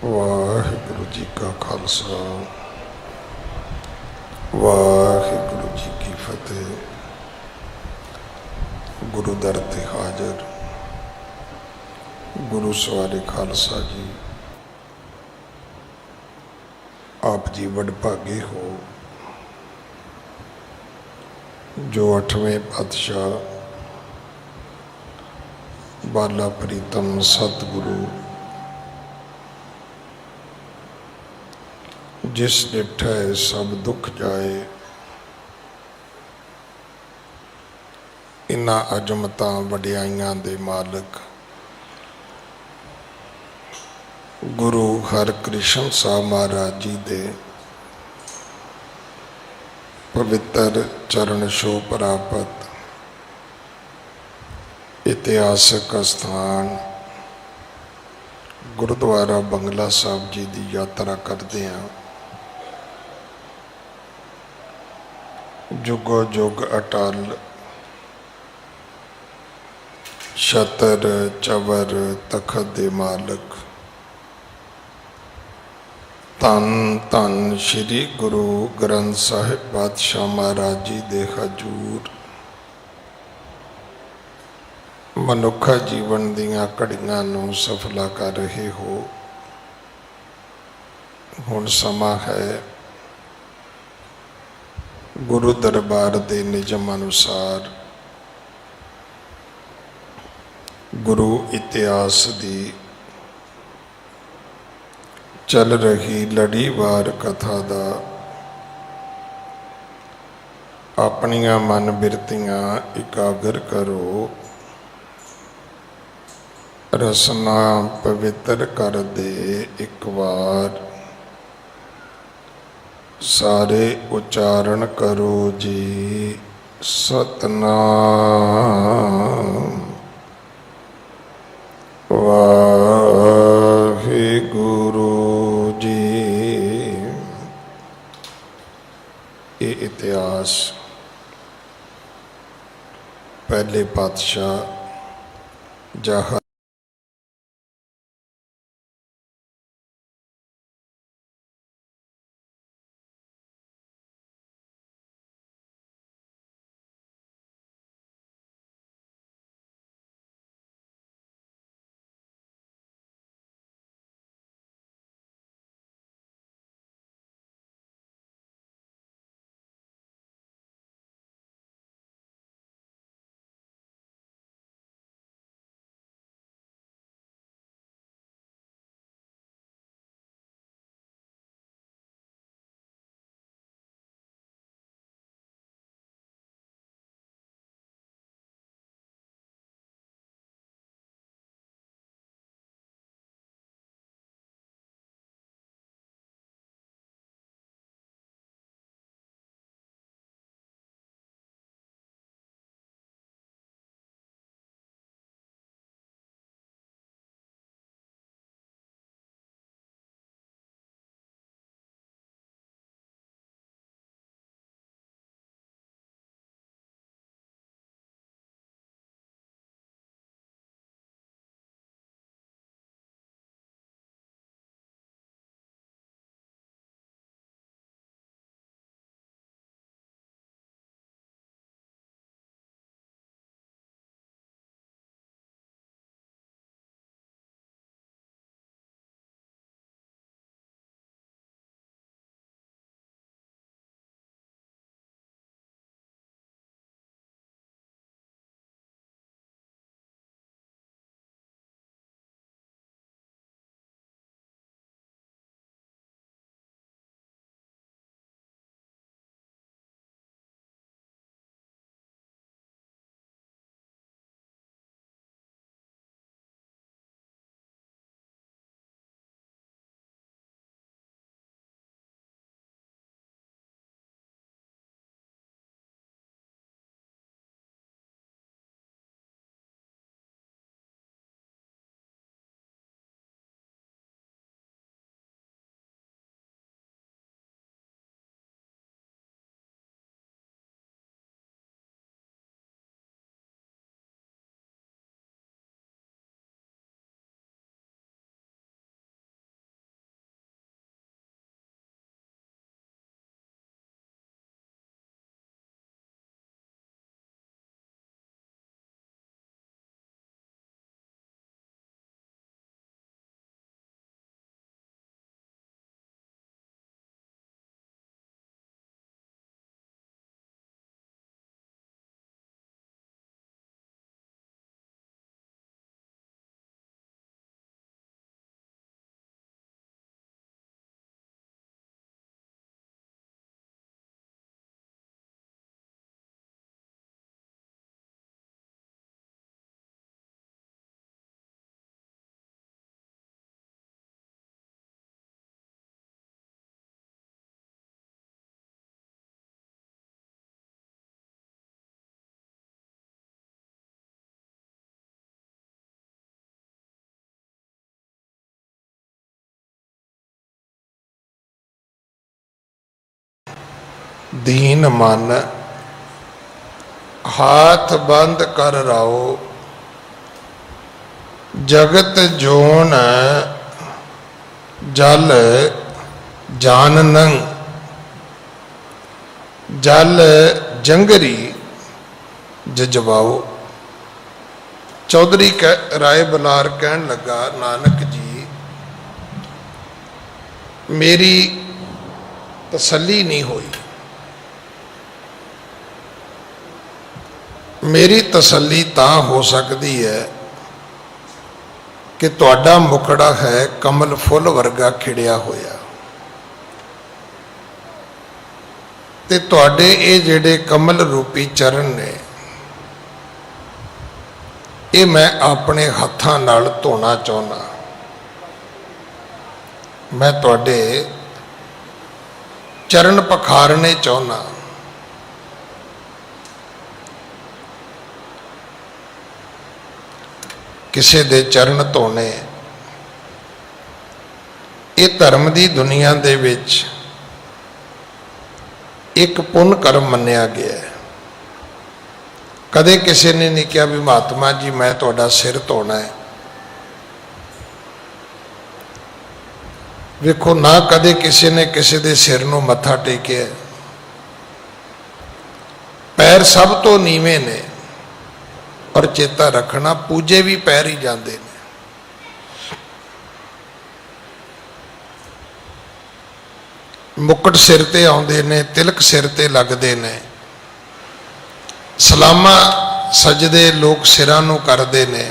वाहिगुरु जी का खालसा वाहिगुरु जी की फतेह। गुरु दर ते हाजर गुरु सवारे खालसा जी, आप जी वडभागे हो जो 8वें पातशाह बाला प्रीतम सतगुरु जिस डिठा है सब दुख जाए, इन्हां अजमतां वडियाइयां दे मालिक गुरु हरकृष्ण साहब महाराज जी दे पवित्र चरण छो प्राप्त इतिहासक स्थान गुरुद्वारा बंगला साहब जी की यात्रा करते हैं। जुगो जुग अटल छतर चवर तखत दे मालिक धन धन श्री गुरु ग्रंथ साहिब पातशाह महाराज जी दे हजूर मनुखा जीवन दीयां घड़ियां नूं सफला कर रहे हो। हुण समा है गुरु दरबार दे निजम अनुसार गुरु इतिहास दी चल रही लड़ीवार कथा दा अपनियां मन बिरतियां इकागर करो, रसना पवित्र कर दे एक बार, सारे उच्चारण करो जी सतनाम वाहिगुरु जी। ये इतिहास पहले पातशाह जहाँ दीन मन हाथ बंद कर राओ, जगत जोन जल जाननं, जल जंगरी जजवाओ। चौधरी राय बलार कहन लगा, नानक जी मेरी तसल्ली नहीं हुई। मेरी तसल्ली तां हो सकती है कि तुहाडा मुखड़ा है कमल फुल वर्गा खिड़िया होया, ते तुहाडे ये जिहड़े कमल रूपी चरण ने, ये मैं अपने हत्थां नाल धोना चाहुंदा। मैं तुहाडे चरण पखारने चाहुंदा। किसी दे चरण धोने ये धर्म की दुनिया दे विच एक पुण्य कर्म मन्निया गया है। कदे किसी ने नहीं कहा भी महात्मा जी मैं तुहाडा सिर धोना है। वेखो ना कदे किसी ने किसी दे सिर नूं मत्था टेकिया। पैर सब तो नीवें ने, और चेता रखना पूजे भी पैर ही जाते हैं। मुकुट सिर ते आउंदे ने, तिलक सिर ते लगदे ने, सलामा सजदे लोग सिरां नूं करदे ने।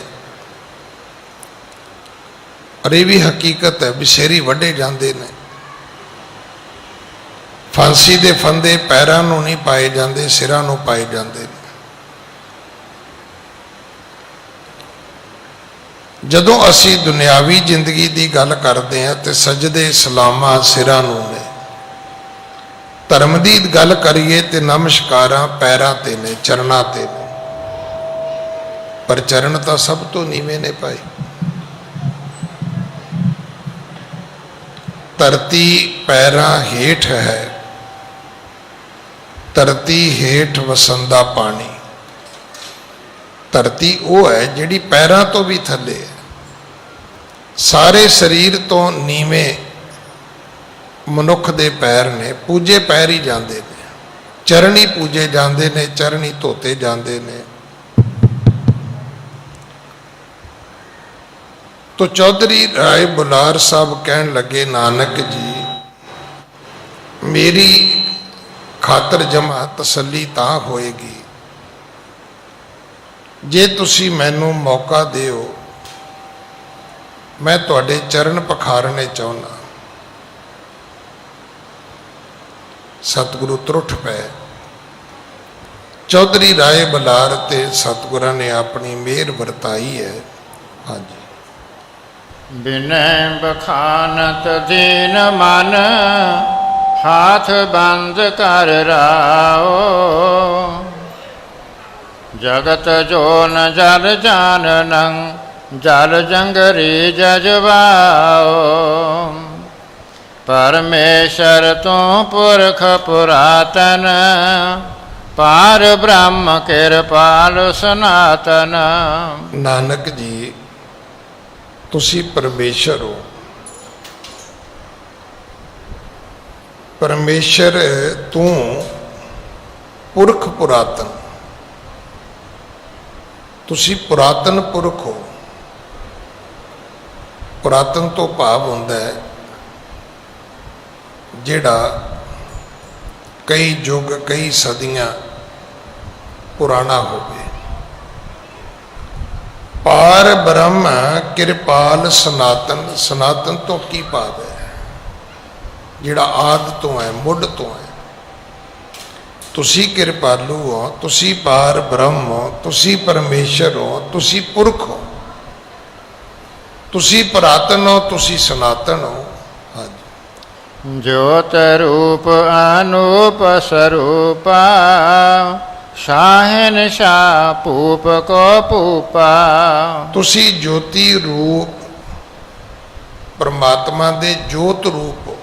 और ये भी हकीकत है भी सिर ही वड्डे जाते ने। फांसी दे फंदे पैरां नूं नहीं पाए जाते, सिरां नूं पाए जाते ने। जदों असी दुनियावी जिंदगी की गल करते हैं तो सजदे सलामा सिरां नूं ने, धर्म की गल करिए तो नमस्कारां पैरां ते ने, चरणां ते ने। पर चरण तो सब तो नीवें ने पाए। धरती पैरां हेठ है, धरती हेठ वसंदा पानी। धरती वो है जिहड़ी पैरां तो भी थले है। सारे शरीर तो नीवें मनुख दे पैर ने, पूजे पैर ही जाते ने, चरण ही पूजे जाते ने, चरण ही धोते जाते ने। तो चौधरी राय बुलार साहब कहन लगे, नानक जी मेरी खातर जमा तसल्ली तां होएगी जे तुसी मैनू मौका दिओ। मैं तुहाडे चरण पखारने चाहुंदा। सतगुरु त्रुठ पे चौधरी राय बलार ते सतगुरां ने अपनी मेहर वरताई है। हाँ जी। बिनय बखानत दीन मन, हाथ बंद कर राओ। जगत जोन जल जाननं, जल जंगरी जजवाओ। परमेश्वर तू पुरख पुरातन, पार ब्रह्म कृपाल सनातन। नानक जी तुसी परमेश्वर हो। परमेश्वर तू पुरख पुरातन, तुसी पुरातन पुरख हो। पुरातन तो भाव होंदा है जिहड़ा कई युग कई सदियां पुराना होवे। पार ब्रह्म कृपाल सनातन, सनातन तो की भाव है जिहड़ा आद तो है, मुढ़ तो है। तुसी कृपालु हो, तुसी पार ब्रह्म हो, तुसी परमेश्वर हो, तुसी पुरख हो, तुसी पुरातन हो, तुसी सनातन हो। हाँ जी। ज्योत रूप अनूप स्वरूपा, शाहन शाह पूप को पूपा। तुसी ज्योति रूप परमात्मा दे ज्योत रूप हो।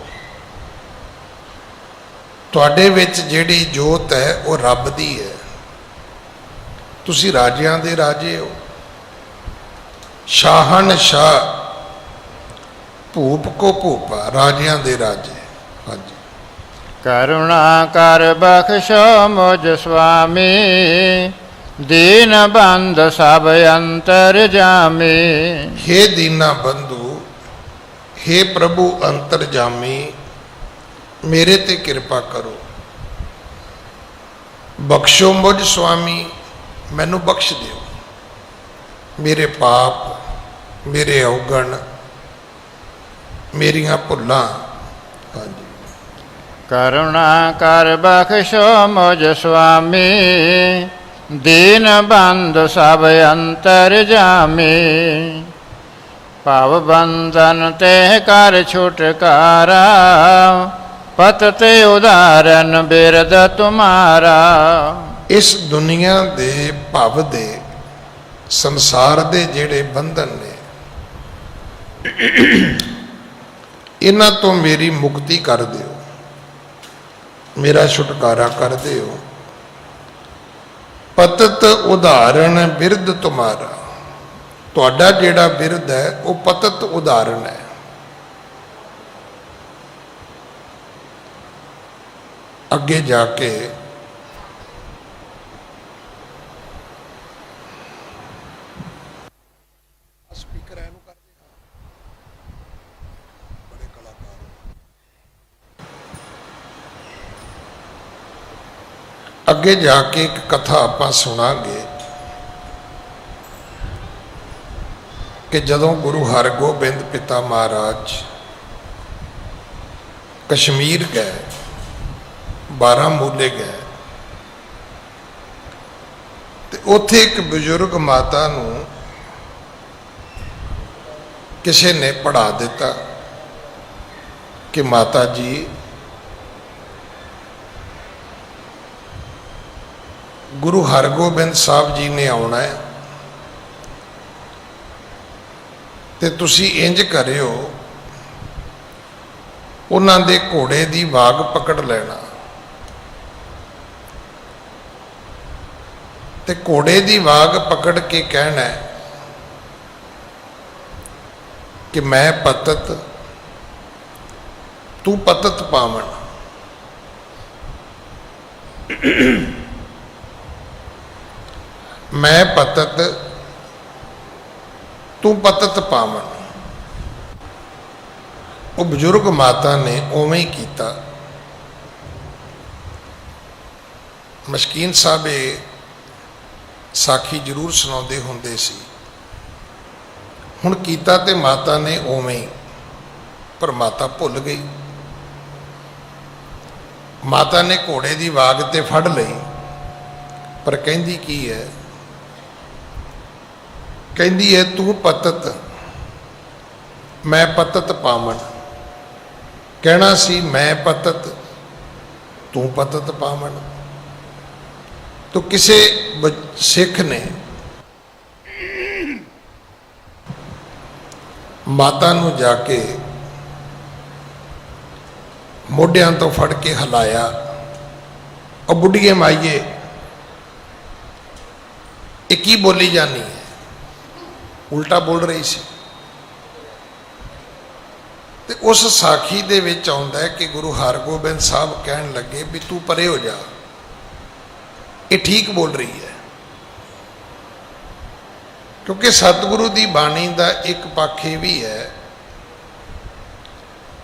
ਤੁਹਾਡੇ ਵਿੱਚ ਜਿਹੜੀ ਜੋਤ ਹੈ ਉਹ ਰੱਬ ਦੀ ਹੈ। ਤੁਸੀਂ ਰਾਜਿਆਂ ਦੇ ਰਾਜੇ ਹੋ। ਸ਼ਾਹਨਸ਼ਾਹ, ਭੂਪ ਕੋ ਭੂਪਾ, ਰਾਜਿਆਂ ਦੇ ਰਾਜੇ। ਹਾਂਜੀ। ਕਰੁਣਾ ਕਰ ਬਖਸ਼ੋ ਮੁਝ ਸੁਆਮੀ, ਦੀਨ ਬੰਦ ਸਭ ਅੰਤਰ ਜਾਮੀ। ਹੇ ਦੀਨਾ ਬੰਧੂ, ਹੇ ਪ੍ਰਭੂ ਅੰਤਰਜਾਮੀ, ਮੇਰੇ ਤੇ ਕਿਰਪਾ ਕਰੋ। ਬਖਸ਼ੋ ਮੁਝ ਸੁਆਮੀ, ਮੈਨੂੰ ਬਖਸ਼ ਦਿਓ ਮੇਰੇ ਪਾਪ, ਮੇਰੇ ਔਗਣ, ਮੇਰੀਆਂ ਭੁੱਲਾਂ। ਹਾਂਜੀ। ਕਰੁਣਾ ਕਰ ਬਖਸ਼ੋ ਮੁਝ ਸੁਆਮੀ, ਦੀਨ ਬੰਦ ਸਭ ਅੰਤਰ ਜਾਮੀ। ਭਵ ਬੰਧਨ ਤੇ ਕਰ ਛੁਟਕਾਰਾ, ਪਤ ਤੇ ਉਦਾਹਰਨ ਬਿਰਦ ਤੁਮਾਰਾ। ਇਸ ਦੁਨੀਆ ਦੇ ਭਵ ਦੇ, ਸੰਸਾਰ ਦੇ ਜਿਹੜੇ ਬੰਧਨ ਨੇ, ਇਹਨਾਂ ਤੋਂ ਮੇਰੀ ਮੁਕਤੀ ਕਰ ਦਿਓ, ਮੇਰਾ ਛੁਟਕਾਰਾ ਕਰ ਦਿਓ। ਪਤਤ ਉਦਾਹਰਣ ਬਿਰਦ ਤੁਮਾਰਾ, ਤੁਹਾਡਾ ਜਿਹੜਾ ਬਿਰਦ ਹੈ ਉਹ ਪਤਤ ਉਦਾਹਰਣ ਹੈ। ਅੱਗੇ ਜਾ ਕੇ ਸਪੀਕਰ ਇਹਨੂੰ ਕਰਦੇ ਹਾਂ, ਬੜੇ ਕਲਾਕਾਰ। ਅੱਗੇ ਜਾ ਕੇ ਇੱਕ ਕਥਾ ਆਪਾਂ ਸੁਣਾਂਗੇ ਕਿ ਜਦੋਂ ਗੁਰੂ ਹਰਗੋਬਿੰਦ ਪਿਤਾ ਮਹਾਰਾਜ ਕਸ਼ਮੀਰ ਗਏ, ਬਾਰਾਮੂਲੇ ਗਏ, ਤੇ ਉੱਥੇ ਇੱਕ ਬਜ਼ੁਰਗ ਮਾਤਾ ਨੂੰ ਕਿਸੇ ਨੇ ਪੜ੍ਹਾ ਦਿੱਤਾ ਕਿ ਮਾਤਾ ਜੀ, ਗੁਰੂ ਹਰਗੋਬਿੰਦ ਸਾਹਿਬ ਜੀ ਨੇ ਆਉਣਾ ਹੈ ਤੇ ਤੁਸੀਂ ਇੰਜ ਕਰਿਓ, ਉਹਨਾਂ ਦੇ ਘੋੜੇ ਦੀ ਵਾਗ ਪਕੜ ਲੈਣਾ ਤੇ ਘੋੜੇ ਦੀ ਵਾਗ ਪਕੜ ਕੇ ਕਹਿਣਾ ਕਿ ਮੈਂ ਪਤਤ, ਤੂੰ ਪਤਤ ਪਾਵਨ। ਮੈਂ ਪਤਤ, ਤੂੰ ਪਤਤ ਪਾਵਨ। ਉਹ ਬਜ਼ੁਰਗ ਮਾਤਾ ਨੇ ਉਵੇਂ ਹੀ ਕੀਤਾ। ਮਸ਼ਕੀਨ ਸਾਹਿਬ ਇਹ ਸਾਖੀ ਜ਼ਰੂਰ ਸੁਣਾਉਂਦੇ ਹੁੰਦੇ ਸੀ। ਹੁਣ ਕੀਤਾ ਤੇ ਮਾਤਾ ਨੇ ਉਵੇਂ ਹੀ, ਪਰ ਮਾਤਾ ਭੁੱਲ ਗਈ। ਮਾਤਾ ਨੇ ਘੋੜੇ ਦੀ ਵਾਗ ਤੇ ਫੜ ਲਈ, ਪਰ ਕਹਿੰਦੀ ਕੀ ਹੈ? ਕਹਿੰਦੀ ਹੈ ਤੂੰ ਪਤਤ, ਮੈਂ ਪਤਤ ਪਾਵਨ। ਕਹਿਣਾ ਸੀ ਮੈਂ ਪਤਤ, ਤੂੰ ਪਤਤ ਪਾਵਨ। ਤੋ ਕਿਸੇ ਸਿੱਖ ਨੇ ਮਾਤਾ ਨੂੰ ਜਾ ਕੇ ਮੋਢਿਆਂ ਤੋਂ ਫੜ ਕੇ ਹਿਲਾਇਆ। ਉਹ ਬੁੱਢੀਏ ਮਾਈਏ, ਇਹ ਕੀ ਬੋਲੀ ਜਾਨੀ ਹੈ? ਉਲਟਾ ਬੋਲ ਰਹੀ ਸੀ। ਤੇ ਉਸ ਸਾਖੀ ਦੇ ਵਿੱਚ ਆਉਂਦਾ ਹੈ ਕਿ ਗੁਰੂ ਹਰਗੋਬਿੰਦ ਸਾਹਿਬ ਕਹਿਣ ਲੱਗੇ ਵੀ ਤੂੰ ਪਰੇ ਹੋ ਜਾ, ਇਹ ਠੀਕ ਬੋਲ ਰਹੀ ਹੈ। ਕਿਉਂਕਿ ਸਤਿਗੁਰੂ ਦੀ ਬਾਣੀ ਦਾ ਇੱਕ ਪੱਖ ਇਹ ਵੀ ਹੈ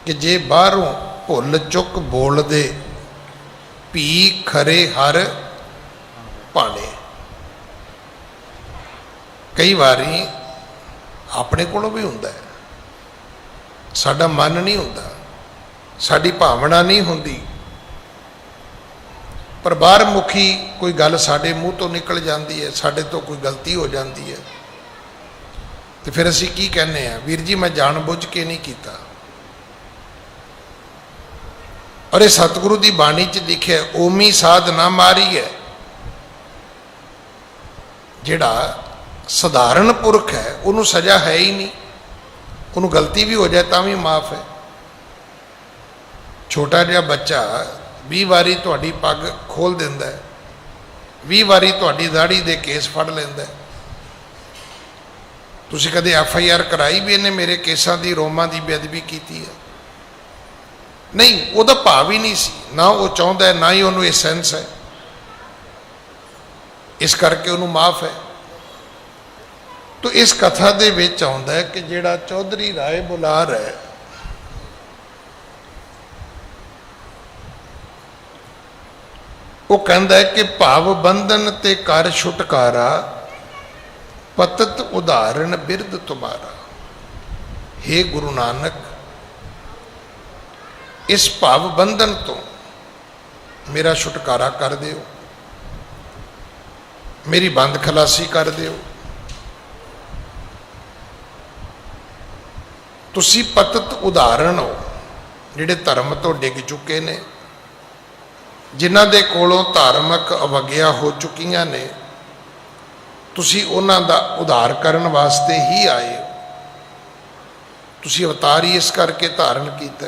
ਕਿ ਜੇ ਬਾਹਰੋਂ ਭੁੱਲ ਚੁੱਕ ਬੋਲਦੇ, ਭੀ ਖਰੇ ਹਰ ਭਾਣੇ। ਕਈ ਵਾਰੀ ਆਪਣੇ ਕੋਲੋਂ ਵੀ ਹੁੰਦਾ ਹੈ, ਸਾਡਾ ਮਨ ਨਹੀਂ ਹੁੰਦਾ, ਸਾਡੀ ਭਾਵਨਾ ਨਹੀਂ ਹੁੰਦੀ, ਪਰ ਬਾਹਰ ਮੁਖੀ ਕੋਈ ਗੱਲ ਸਾਡੇ ਮੂੰਹ ਤੋਂ ਨਿਕਲ ਜਾਂਦੀ ਹੈ, ਸਾਡੇ ਤੋਂ ਕੋਈ ਗਲਤੀ ਹੋ ਜਾਂਦੀ ਹੈ, ਤੇ ਫਿਰ ਅਸੀਂ ਕੀ ਕਹਿੰਦੇ ਆ? ਵੀਰ ਜੀ ਮੈਂ ਜਾਣ ਬੁੱਝ ਕੇ ਨਹੀਂ ਕੀਤਾ। ਔਰ ਇਹ ਸਤਿਗੁਰੂ ਦੀ ਬਾਣੀ 'ਚ ਲਿਖਿਆ, ਓਮੀ ਸਾਧ ਨਾ ਮਾਰੀ ਹੈ। ਜਿਹੜਾ ਸਧਾਰਨ ਪੁਰਖ ਹੈ ਉਹਨੂੰ ਸਜ਼ਾ ਹੈ ਹੀ ਨਹੀਂ, ਉਹਨੂੰ ਗਲਤੀ ਵੀ ਹੋ ਜਾਏ ਤਾਂ ਵੀ ਮਾਫ ਹੈ। ਛੋਟਾ ਜਿਹਾ ਬੱਚਾ 20 ਵਾਰੀ ਤੁਹਾਡੀ ਪੱਗ ਖੋਲ ਦਿੰਦਾ ਹੈ, 20 ਵਾਰੀ ਤੁਹਾਡੀ ਦਾੜੀ ਦੇ ਕੇਸ ਫੜ ਲੈਂਦਾ ਹੈ। ਤੁਸੀਂ ਕਦੇ FIR ਕਰਾਈ ਵੀ ਇਹਨੇ ਮੇਰੇ ਕੇਸਾਂ ਦੀ, ਰੋਮਾਂ ਦੀ ਬੇਅਦਬੀ ਕੀਤੀ ਹੈ? ਨਹੀਂ, ਉਹਦਾ ਭਾਵ ਹੀ ਨਹੀਂ ਸੀ, ਨਾ ਉਹ ਚਾਹੁੰਦਾ, ਨਾ ਹੀ ਉਹਨੂੰ ਇਹ ਸੈਂਸ ਹੈ, ਇਸ ਕਰਕੇ ਉਹਨੂੰ ਮਾਫ ਹੈ। ਤੋ ਇਸ ਕਥਾ ਦੇ ਵਿੱਚ ਆਉਂਦਾ ਹੈ ਕਿ ਜਿਹੜਾ ਚੌਧਰੀ ਰਾਏ ਬੁਲਾਰ ਹੈ, ਉਹ ਕਹਿੰਦਾ ਹੈ ਕਿ ਭਾਵ ਬੰਧਨ ਤੇ ਕਰ ਛੁਟਕਾਰਾ, ਪਤਤ ਉਦਾਹਰਣ ਬਿਰਧ ਤੁਮਾਰਾ। ਹੇ ਗੁਰੂ ਨਾਨਕ, ਇਸ ਭਾਵ ਬੰਧਨ ਤੋਂ ਮੇਰਾ ਛੁਟਕਾਰਾ ਕਰ ਦਿਓ, ਮੇਰੀ ਬੰਦ ਖਲਾਸੀ ਕਰ ਦਿਓ। ਤੁਸੀਂ ਪਤਤ ਉਦਾਹਰਣ ਹੋ, ਜਿਹੜੇ ਧਰਮ ਤੋਂ ਡਿੱਗ ਚੁੱਕੇ ਨੇ, ਜਿਨ੍ਹਾਂ ਦੇ ਕੋਲੋਂ ਧਾਰਮਿਕ ਅਵਗਿਆ ਹੋ ਚੁੱਕੀਆਂ ਨੇ, ਤੁਸੀਂ ਉਹਨਾਂ ਦਾ ਉਧਾਰ ਕਰਨ ਵਾਸਤੇ ਹੀ ਆਏ ਹੋ। ਤੁਸੀਂ ਅਵਤਾਰ ਹੀ ਇਸ ਕਰਕੇ ਧਾਰਨ ਕੀਤਾ।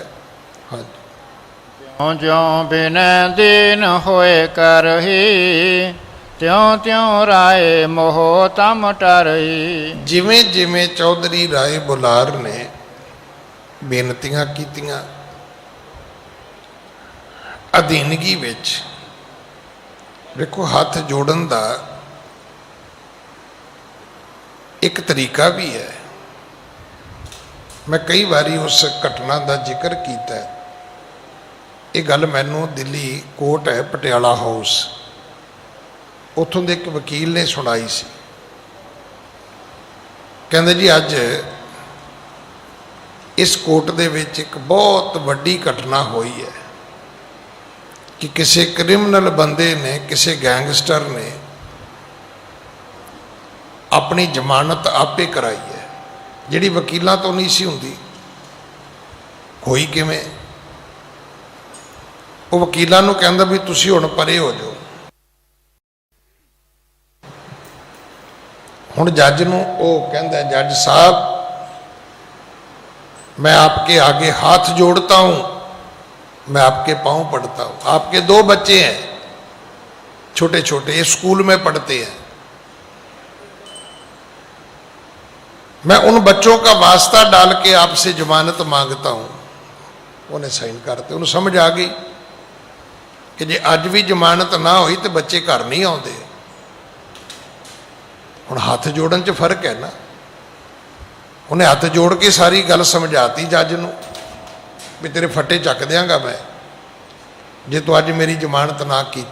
ਹਾਂਜੀ, ਜਿਉਂ ਜਿਉਂ ਬਿਨੈ ਦੀਨ ਹੋਏ ਕਰਹੀ, ਤਿਉਂ ਤਿਉਂ ਰਾਏ ਮੋਹ ਤਮ ਟਰਈ। ਜਿਵੇਂ ਜਿਵੇਂ ਚੌਧਰੀ ਰਾਏ ਬੁਲਾਰ ਨੇ ਬੇਨਤੀਆਂ ਕੀਤੀਆਂ, ਅਧੀਨਗੀ ਵਿੱਚ, ਦੇਖੋ ਹੱਥ ਜੋੜਨ ਦਾ ਇੱਕ ਤਰੀਕਾ ਵੀ ਹੈ। ਮੈਂ ਕਈ ਵਾਰੀ ਉਸ ਘਟਨਾ ਦਾ ਜ਼ਿਕਰ ਕੀਤਾ ਹੈ। ਇਹ ਗੱਲ ਮੈਨੂੰ ਦਿੱਲੀ ਕੋਰਟ ਹੈ ਪਟਿਆਲਾ ਹਾਊਸ, ਉੱਥੋਂ ਦੇ ਇੱਕ ਵਕੀਲ ਨੇ ਸੁਣਾਈ ਸੀ। ਕਹਿੰਦੇ ਜੀ ਅੱਜ ਇਸ ਕੋਰਟ ਦੇ ਵਿੱਚ ਇੱਕ ਬਹੁਤ ਵੱਡੀ ਘਟਨਾ ਹੋਈ ਹੈ ਕਿ ਕਿਸੇ ਕ੍ਰਿਮੀਨਲ ਬੰਦੇ ਨੇ, ਕਿਸੇ ਗੈਂਗਸਟਰ ਨੇ ਆਪਣੀ ਜ਼ਮਾਨਤ ਆਪੇ ਕਰਾਈ ਹੈ, ਜਿਹੜੀ ਵਕੀਲਾਂ ਤੋਂ ਨਹੀਂ ਸੀ ਹੁੰਦੀ। ਹੋਈ ਕਿਵੇਂ? ਉਹ ਵਕੀਲਾਂ ਨੂੰ ਕਹਿੰਦਾ ਵੀ ਤੁਸੀਂ ਹੁਣ ਪਰੇ ਹੋ ਜਾਓ। ਹੁਣ ਜੱਜ ਨੂੰ ਉਹ ਕਹਿੰਦਾ, ਜੱਜ ਸਾਹਿਬ मैं आपके आगे हाथ जोड़ता हूं, मैं आपके पांव पड़ता हूं। आपके 2 बच्चे हैं छोटे छोटे, ये स्कूल में पढ़ते हैं, मैं उन बच्चों का वास्ता डाल के आपसे जमानत मांगता हूं। उन्हें साइन करते, उन्हें समझ आ गई कि जे अज भी जमानत ना हुई तो बच्चे घर नहीं आते। हुण हाथ जोड़न च फर्क है ना। उन्हें हथ जोड़ के सारी गल समझाती जज नूं भी तेरे फटे चक देंगा मैं जे तू अज मेरी जमानत ना की।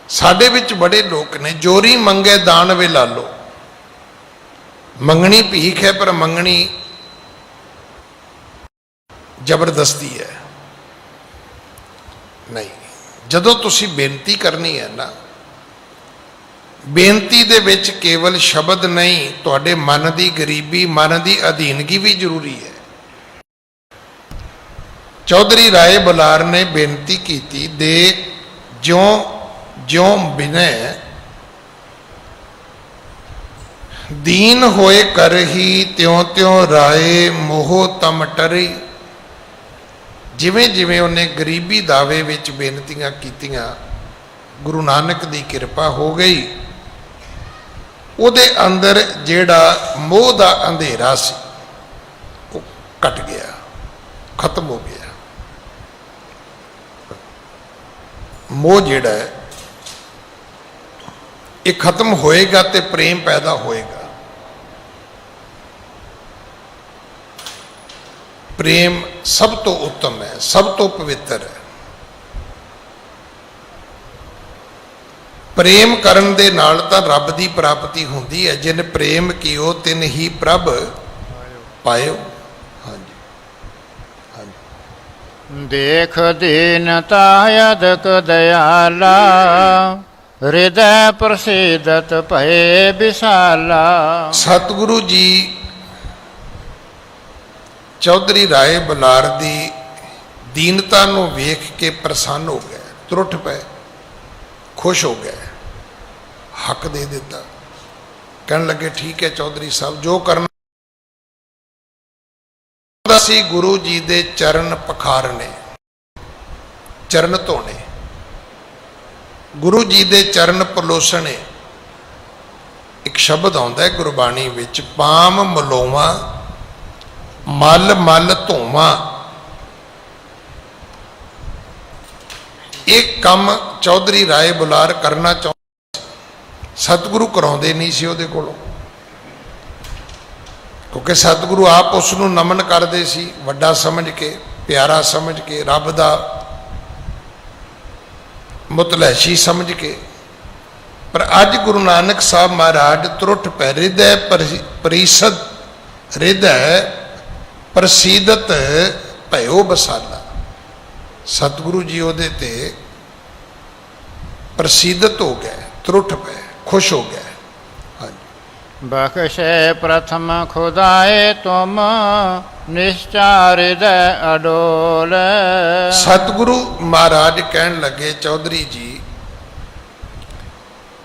साडे विच बड़े लोग ने, जोरी मंगे दान वे ला लो। मंगनी भीख है पर मंगनी जबरदस्ती है नहीं। जदों तुसी बेनती करनी है ना, बेनती दे विच केवल शब्द नहीं, तुहाडे मन की गरीबी, मन की अधीनगी भी जरूरी है। चौधरी राय बलार ने बेनती की, दे ज्यों ज्यों बिनय दीन होए करही, त्यों त्यों राय मोह तम टरी। जिवें जिवें उन्हें गरीबी दावे विच बेनतियां कीतियां, गुरु नानक की कृपा हो गई। ਉਹਦੇ अंदर ਜਿਹੜਾ मोह ਦਾ अंधेरा सी वो कट गया, खत्म हो गया। मोह ਜਿਹੜਾ है ये खत्म होएगा तो प्रेम पैदा होएगा। प्रेम सब तो उत्तम है, सब तो पवित्र है। प्रेम करन दे नाल तां रब दी प्राप्ति हुंदी है। जिन प्रेम कियो तिन ही प्रभ पायो। हाँ जी, हाँ जी। देख दीनता यदक दयाला, हृदय प्रसिदत भय विशाला। सतगुरु जी चौधरी राय बलार दी दीनता नूं वेख के प्रसन्न हो गए, त्रुट पे खुश हो गए, हक दे दिता। कहने लगे ठीक है चौधरी साहब, जो करना सी गुरु जी दे चरण पखारने। ਚਰਨ ਧੋਣੇ, ਗੁਰੂ ਜੀ ਦੇ ਚਰਨ ਪਲੋਸਣੇ। ਇੱਕ ਸ਼ਬਦ ਆਉਂਦਾ ਹੈ ਗੁਰਬਾਣੀ ਵਿੱਚ, ਪਾਮ ਮਲੋਵਾਂ ਮਲ ਮਲ ਧੋਵਾਂ। ਇਹ ਕੰਮ ਚੌਧਰੀ ਰਾਏ ਬੁਲਾਰ ਕਰਨਾ ਚਾਹੁੰਦੇ, ਸਤਿਗੁਰੂ ਕਰਾਉਂਦੇ ਨਹੀਂ ਸੀ ਉਹਦੇ ਕੋਲੋਂ, ਕਿਉਂਕਿ ਸਤਿਗੁਰੂ ਆਪ ਉਸ ਨੂੰ ਨਮਨ ਕਰਦੇ ਸੀ, ਵੱਡਾ ਸਮਝ ਕੇ, ਪਿਆਰਾ ਸਮਝ ਕੇ, ਰੱਬ ਦਾ ਮੁਤਲੈਸ਼ੀ ਸਮਝ ਕੇ। ਪਰ ਅੱਜ ਗੁਰੂ ਨਾਨਕ ਸਾਹਿਬ ਮਹਾਰਾਜ ਤੁਰਟ ਪੈ, ਹਿਰਦੈ ਪਰਿਸਦ, ਹਿਰਦੈ ਪ੍ਰਸੀਦਤ ਭਇਓ ਬਸਾਲਾ। ਸਤਿਗੁਰੂ ਜੀ ਉਹਦੇ ਤੇ ਪ੍ਰਸੀਦਤ ਹੋ ਗਏ, ਤੁਰਟ ਪਏ, ਖੁਸ਼ ਹੋ ਗਏ। ਹਾਂਜੀ। ਬਖਸ਼ੇ ਪ੍ਰਥਮ ਖੁਦਾਏ ਤੁਮ, ਨਿਸ਼ਚਾ ਹਿਰਦੈ ਅਡੋਲ। ਸਤਿਗੁਰੂ ਮਹਾਰਾਜ ਕਹਿਣ ਲੱਗੇ, ਚੌਧਰੀ ਜੀ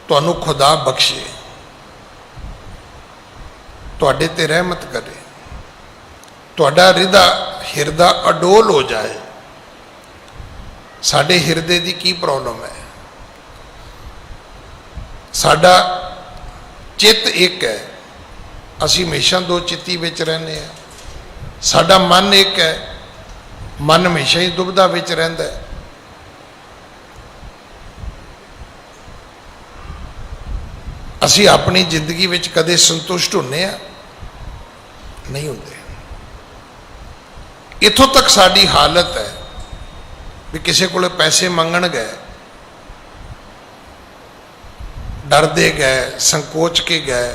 ਤੁਹਾਨੂੰ ਖੁਦਾ ਬਖਸ਼ੇ, ਤੁਹਾਡੇ ਤੇ ਰਹਿਮਤ ਕਰੇ, ਤੁਹਾਡਾ ਹਿਰਦਾ ਅਡੋਲ ਹੋ ਜਾਏ। ਸਾਡੇ ਹਿਰਦੇ ਦੀ ਕੀ ਪ੍ਰੋਬਲਮ ਹੈ? ਸਾਡਾ ਚਿੱਤ ਇੱਕ ਹੈ, ਅਸੀਂ ਹਮੇਸ਼ਾ ਦੋ ਚਿੱਤੀ ਵਿੱਚ ਰਹਿੰਦੇ ਹਾਂ। ਸਾਡਾ ਮਨ ਇੱਕ ਹੈ, ਮਨ ਹਮੇਸ਼ਾ ਹੀ ਦੁਬਿਧਾ ਵਿੱਚ ਰਹਿੰਦਾ ਹੈ। ਅਸੀਂ ਆਪਣੀ ਜ਼ਿੰਦਗੀ ਵਿੱਚ ਕਦੇ ਸੰਤੁਸ਼ਟ ਹੁੰਦੇ ਆ? ਨਹੀਂ ਹੁੰਦੇ। ਇੱਥੋਂ ਤੱਕ ਸਾਡੀ ਹਾਲਤ ਹੈ ਵੀ ਕਿਸੇ ਕੋਲੇ ਪੈਸੇ ਮੰਗਣ ਗਏ, ਡਰਦੇ ਗਏ, ਸੰਕੋਚ ਕੇ ਗਏ,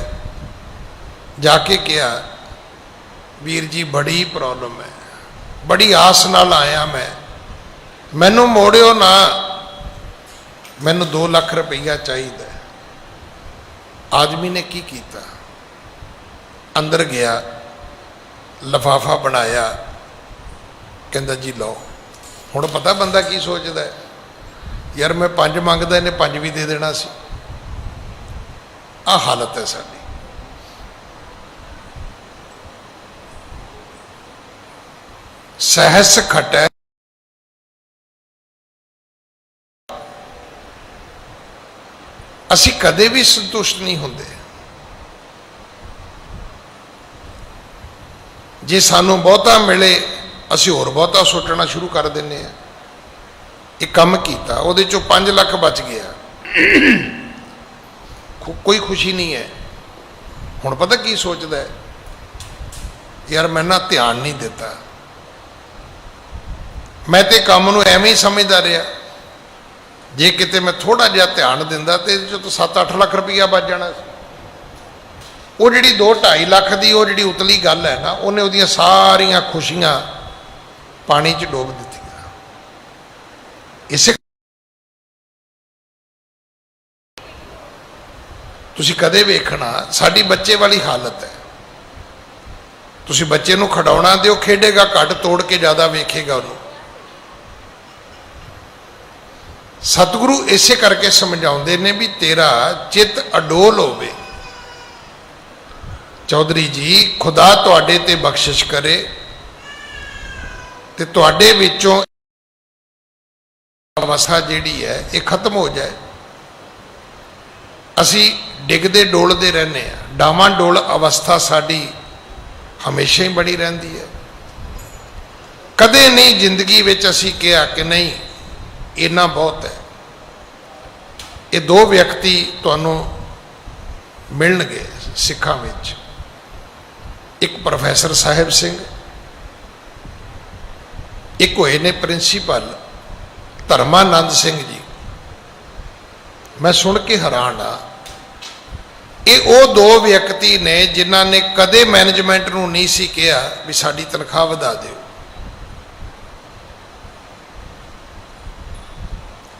ਜਾ ਕੇ ਕਿਹਾ ਵੀਰ ਜੀ ਬੜੀ ਪ੍ਰੋਬਲਮ ਹੈ, ਬੜੀ ਆਸ ਨਾਲ ਆਇਆ ਮੈਂ, ਮੈਨੂੰ ਮੋੜਿਓ ਨਾ, ਮੈਨੂੰ 2 ਲੱਖ ਰੁਪਈਆ ਚਾਹੀਦਾ। ਆਦਮੀ ਨੇ ਕੀ ਕੀਤਾ? ਅੰਦਰ ਗਿਆ, ਲਿਫਾਫਾ ਬਣਾਇਆ, ਕਹਿੰਦਾ ਜੀ ਲਓ। ਹੁਣ ਪਤਾ ਬੰਦਾ ਕੀ ਸੋਚਦਾ ਹੈ, ਯਾਰ ਮੈਂ 5 ਮੰਗਦਾ, ਇਹਨੇ 5 ਵੀ ਦੇ ਦੇਣਾ ਸੀ। ਆਹ ਹਾਲਤ ਹੈ ਸਾਡੀ। ਸਹਿਸ ਖਟੈ ਅਸੀਂ ਕਦੇ ਵੀ ਸੰਤੁਸ਼ਟ ਨਹੀਂ ਹੁੰਦੇ। ਜੇ ਸਾਨੂੰ ਬਹੁਤਾ ਮਿਲੇ ਅਸੀਂ ਹੋਰ ਬਹੁਤਾ ਸੋਚਣਾ ਸ਼ੁਰੂ ਕਰ ਦਿੰਦੇ ਹਾਂ। ਇਹ ਕੰਮ ਕੀਤਾ, ਉਹਦੇ ਚੋਂ 5 ਲੱਖ ਬਚ ਗਿਆ, ਕੋਈ ਖੁਸ਼ੀ ਨਹੀਂ ਹੈ। ਹੁਣ ਪਤਾ ਕੀ ਸੋਚਦਾ ਹੈ, ਯਾਰ ਮੈਂ ਨਾ ਧਿਆਨ ਨਹੀਂ ਦਿੱਤਾ, ਮੈਂ ਤੇ ਕੰਮ ਨੂੰ ਐਵੇਂ ਹੀ ਸਮਝਦਾ ਰਿਹਾ, ਜੇ ਕਿਤੇ ਮੈਂ ਥੋੜਾ ਜਿਹਾ ਧਿਆਨ ਦਿੰਦਾ ਤੇ ਇਹਦੇ ਚੋਂ ਤਾਂ 7-8 ਲੱਖ ਰੁਪਈਆ ਬਚ ਜਾਣਾ ਸੀ। ਉਹ ਜਿਹੜੀ 2-2.5 ਲੱਖ ਦੀ ਉਹ ਜਿਹੜੀ ਉਤਲੀ ਗੱਲ ਹੈ ਨਾ, ਉਹਨੇ ਉਹਦੀਆਂ ਸਾਰੀਆਂ ਖੁਸ਼ੀਆਂ ਪਾਣੀ 'ਚ ਡੋਬ ਦਿੱਤੀਆਂ। ਇਸੇ ਤੁਸੀਂ ਕਦੇ ਵੇਖਣਾ, ਸਾਡੀ ਬੱਚੇ ਵਾਲੀ ਹਾਲਤ ਹੈ। ਤੁਸੀਂ ਬੱਚੇ ਨੂੰ ਖਿਡੌਣਾ ਦਿਓ, ਖੇਡੇਗਾ ਘੱਟ, ਤੋੜ ਕੇ ਜ਼ਿਆਦਾ ਵੇਖੇਗਾ ਉਹਨੂੰ। ਸਤਿਗੁਰੂ ਇਸੇ ਕਰਕੇ ਸਮਝਾਉਂਦੇ ਨੇ ਵੀ ਤੇਰਾ ਚਿੱਤ ਅਡੋਲ ਹੋਵੇ। ਚੌਧਰੀ ਜੀ ਖੁਦਾ ਤੁਹਾਡੇ ਤੇ ਬਖਸ਼ਿਸ਼ ਕਰੇ ਤੇ ਤੁਹਾਡੇ ਵਿੱਚੋਂ ਅਵਸਥਾ ਜਿਹੜੀ ਹੈ ਇਹ ਖਤਮ ਹੋ ਜਾਏ। ਅਸੀਂ ਡਿੱਗਦੇ ਡੋਲਦੇ ਰਹਿੰਦੇ ਹਾਂ, ਡਾਵਾਂ ਡੋਲ ਅਵਸਥਾ ਸਾਡੀ ਹਮੇਸ਼ਾ ਹੀ ਬਣੀ ਰਹਿੰਦੀ ਹੈ। ਕਦੇ ਨਹੀਂ ਜ਼ਿੰਦਗੀ ਵਿੱਚ ਅਸੀਂ ਕਿਹਾ ਕਿ ਨਹੀਂ ਇੰਨਾ ਬਹੁਤ ਹੈ। ਇਹ 2 ਵਿਅਕਤੀ ਤੁਹਾਨੂੰ ਮਿਲਣਗੇ ਸਿੱਖਾਂ ਵਿੱਚ, ਇੱਕ ਪ੍ਰੋਫੈਸਰ ਸਾਹਿਬ ਸਿੰਘ, ਇੱਕ ਹੋਏ ਨੇ ਪ੍ਰਿੰਸੀਪਲ ਧਰਮਾਨੰਦ ਸਿੰਘ ਜੀ। ਮੈਂ ਸੁਣ ਕੇ ਹੈਰਾਨ ਆ। ਇਹ ਉਹ 2 ਵਿਅਕਤੀ ਨੇ ਜਿਨ੍ਹਾਂ ਨੇ ਕਦੇ ਮੈਨੇਜਮੈਂਟ ਨੂੰ ਨਹੀਂ ਸੀ ਕਿਹਾ ਵੀ ਸਾਡੀ ਤਨਖਾਹ ਵਧਾ ਦਿਓ,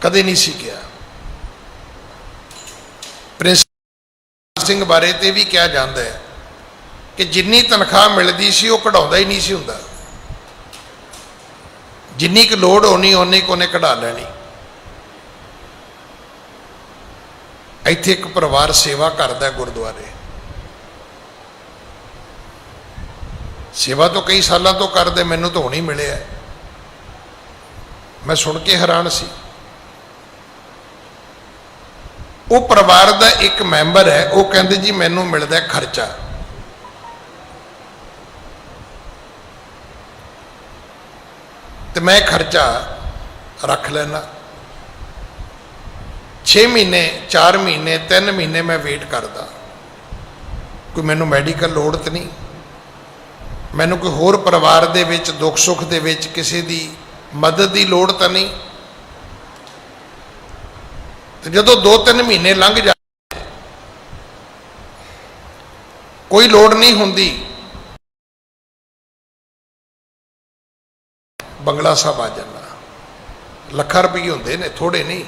ਕਦੇ ਨਹੀਂ ਸੀ ਕਿਹਾ। ਪ੍ਰਿੰਸੀਪਲ ਸਿੰਘ ਬਾਰੇ ਤੇ ਵੀ ਕਿਹਾ ਜਾਂਦਾ ਹੈ ਕਿ ਜਿੰਨੀ ਤਨਖਾਹ ਮਿਲਦੀ ਸੀ ਉਹ ਕਢਾਉਂਦਾ ਹੀ ਨਹੀਂ ਸੀ ਹੁੰਦਾ, ਜਿੰਨੀ ਕੁ ਲੋੜ ਹੋਣੀ ਓਨੀ ਕੁ ਉਹਨੇ ਕਢਾ ਲੈਣੀ। ਇੱਥੇ ਇੱਕ ਪਰਿਵਾਰ ਸੇਵਾ ਕਰਦਾ ਗੁਰਦੁਆਰੇ, ਸੇਵਾ ਤੋਂ ਕਈ ਸਾਲਾਂ ਤੋਂ ਕਰਦੇ, ਮੈਨੂੰ ਤਾਂ ਹੁਣ ਹੀ ਮਿਲਿਆ। मैं सुन के हैरान सी। वो परिवार का एक मैंबर है, वो कहते जी मैनू मिलता है खर्चा। तो मैं खर्चा रख लेना, 6 महीने 4 महीने 3 महीने मैं वेट करदा, कोई मैनू मैडिकल लोड़ तो नहीं, मैनू कोई होर परिवार दे विच दुख सुख दे विच किसी दी मदद की लोड़ तो नहीं। तो जदों 2-3 महीने लंघ जा, कोई लोड़ नहीं हुंदी, बंगला साहब आ जाना, ਲੱਖਾਂ रुपये होंदे ने, थोड़े नहीं।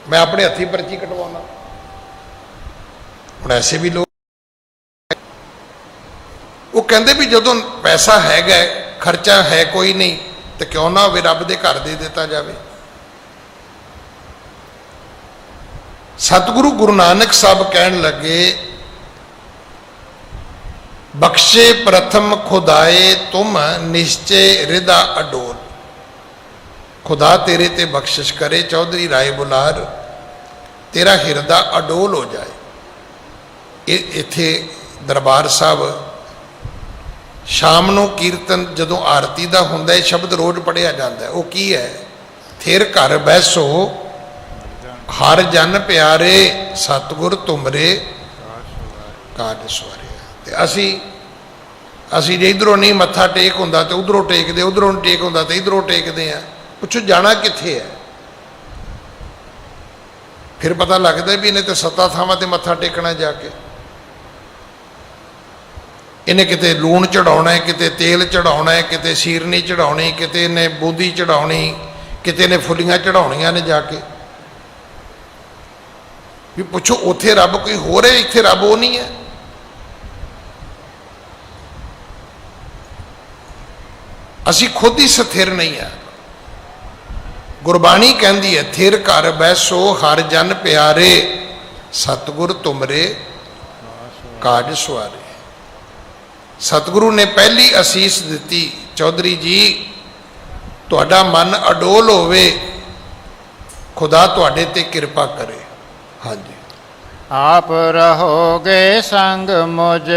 मैं अपने हथी पर्ची कटवाना, हुण ऐसे भी लोग वो कहते भी जदों पैसा हैगा, खर्चा है कोई नहीं, तो क्यों ना होवे रब दे घर दे दिता जाए। सतगुरु गुरु नानक साहब कहन लगे, बख्शे प्रथम खुदाए तुम निश्चय हृदा अडोल। खुदा तेरे ते बख्शिश करे चौधरी राय बुलार, तेरा हिरदा अडोल हो जाए। इत्थे दरबार साहब शाम नूं कीर्तन जदों आरती का हुंदा है, शब्द रोज पढ़िया जाता है। वो की है, फिर घर बैसो हर जन प्यारे, सतगुर तुमरे काज सवारे। असी जे इधरों नहीं मत्था टेक हुंदा तो उधरों टेकदे, उधरों नहीं टेक हुंदा तो इधरों टेकदे हैं। पुछो जाना कित्थे है? फिर पता लगता भी इन्हें तो 7 थावां ते मत्था टेकना जाके, इन्हें किते लूण चढ़ाउणा है, किते तेल चढ़ाउणा है, किते सीरनी चढ़ाउणी, किते इन्हें बूंदी चढ़ाउणी, किते ने फुलियां चढ़ाउणियां ने जाके। भी पुछो उत्थे रब कोई होर है, इत्थे रब वो नहीं है। असी खुद ही स्थिर नहीं है। गुरबाणी कहती है, थिर घर बैसो हर जन प्यारे, सतगुर तुमरे काज सवारे। सतगुरु ने पहली असीस दी, चौधरी जी तुहाडा मन अडोल होवे, खुदा तुहाडे ते कृपा करे। हाँ जी, आप रहोगे संग मुझ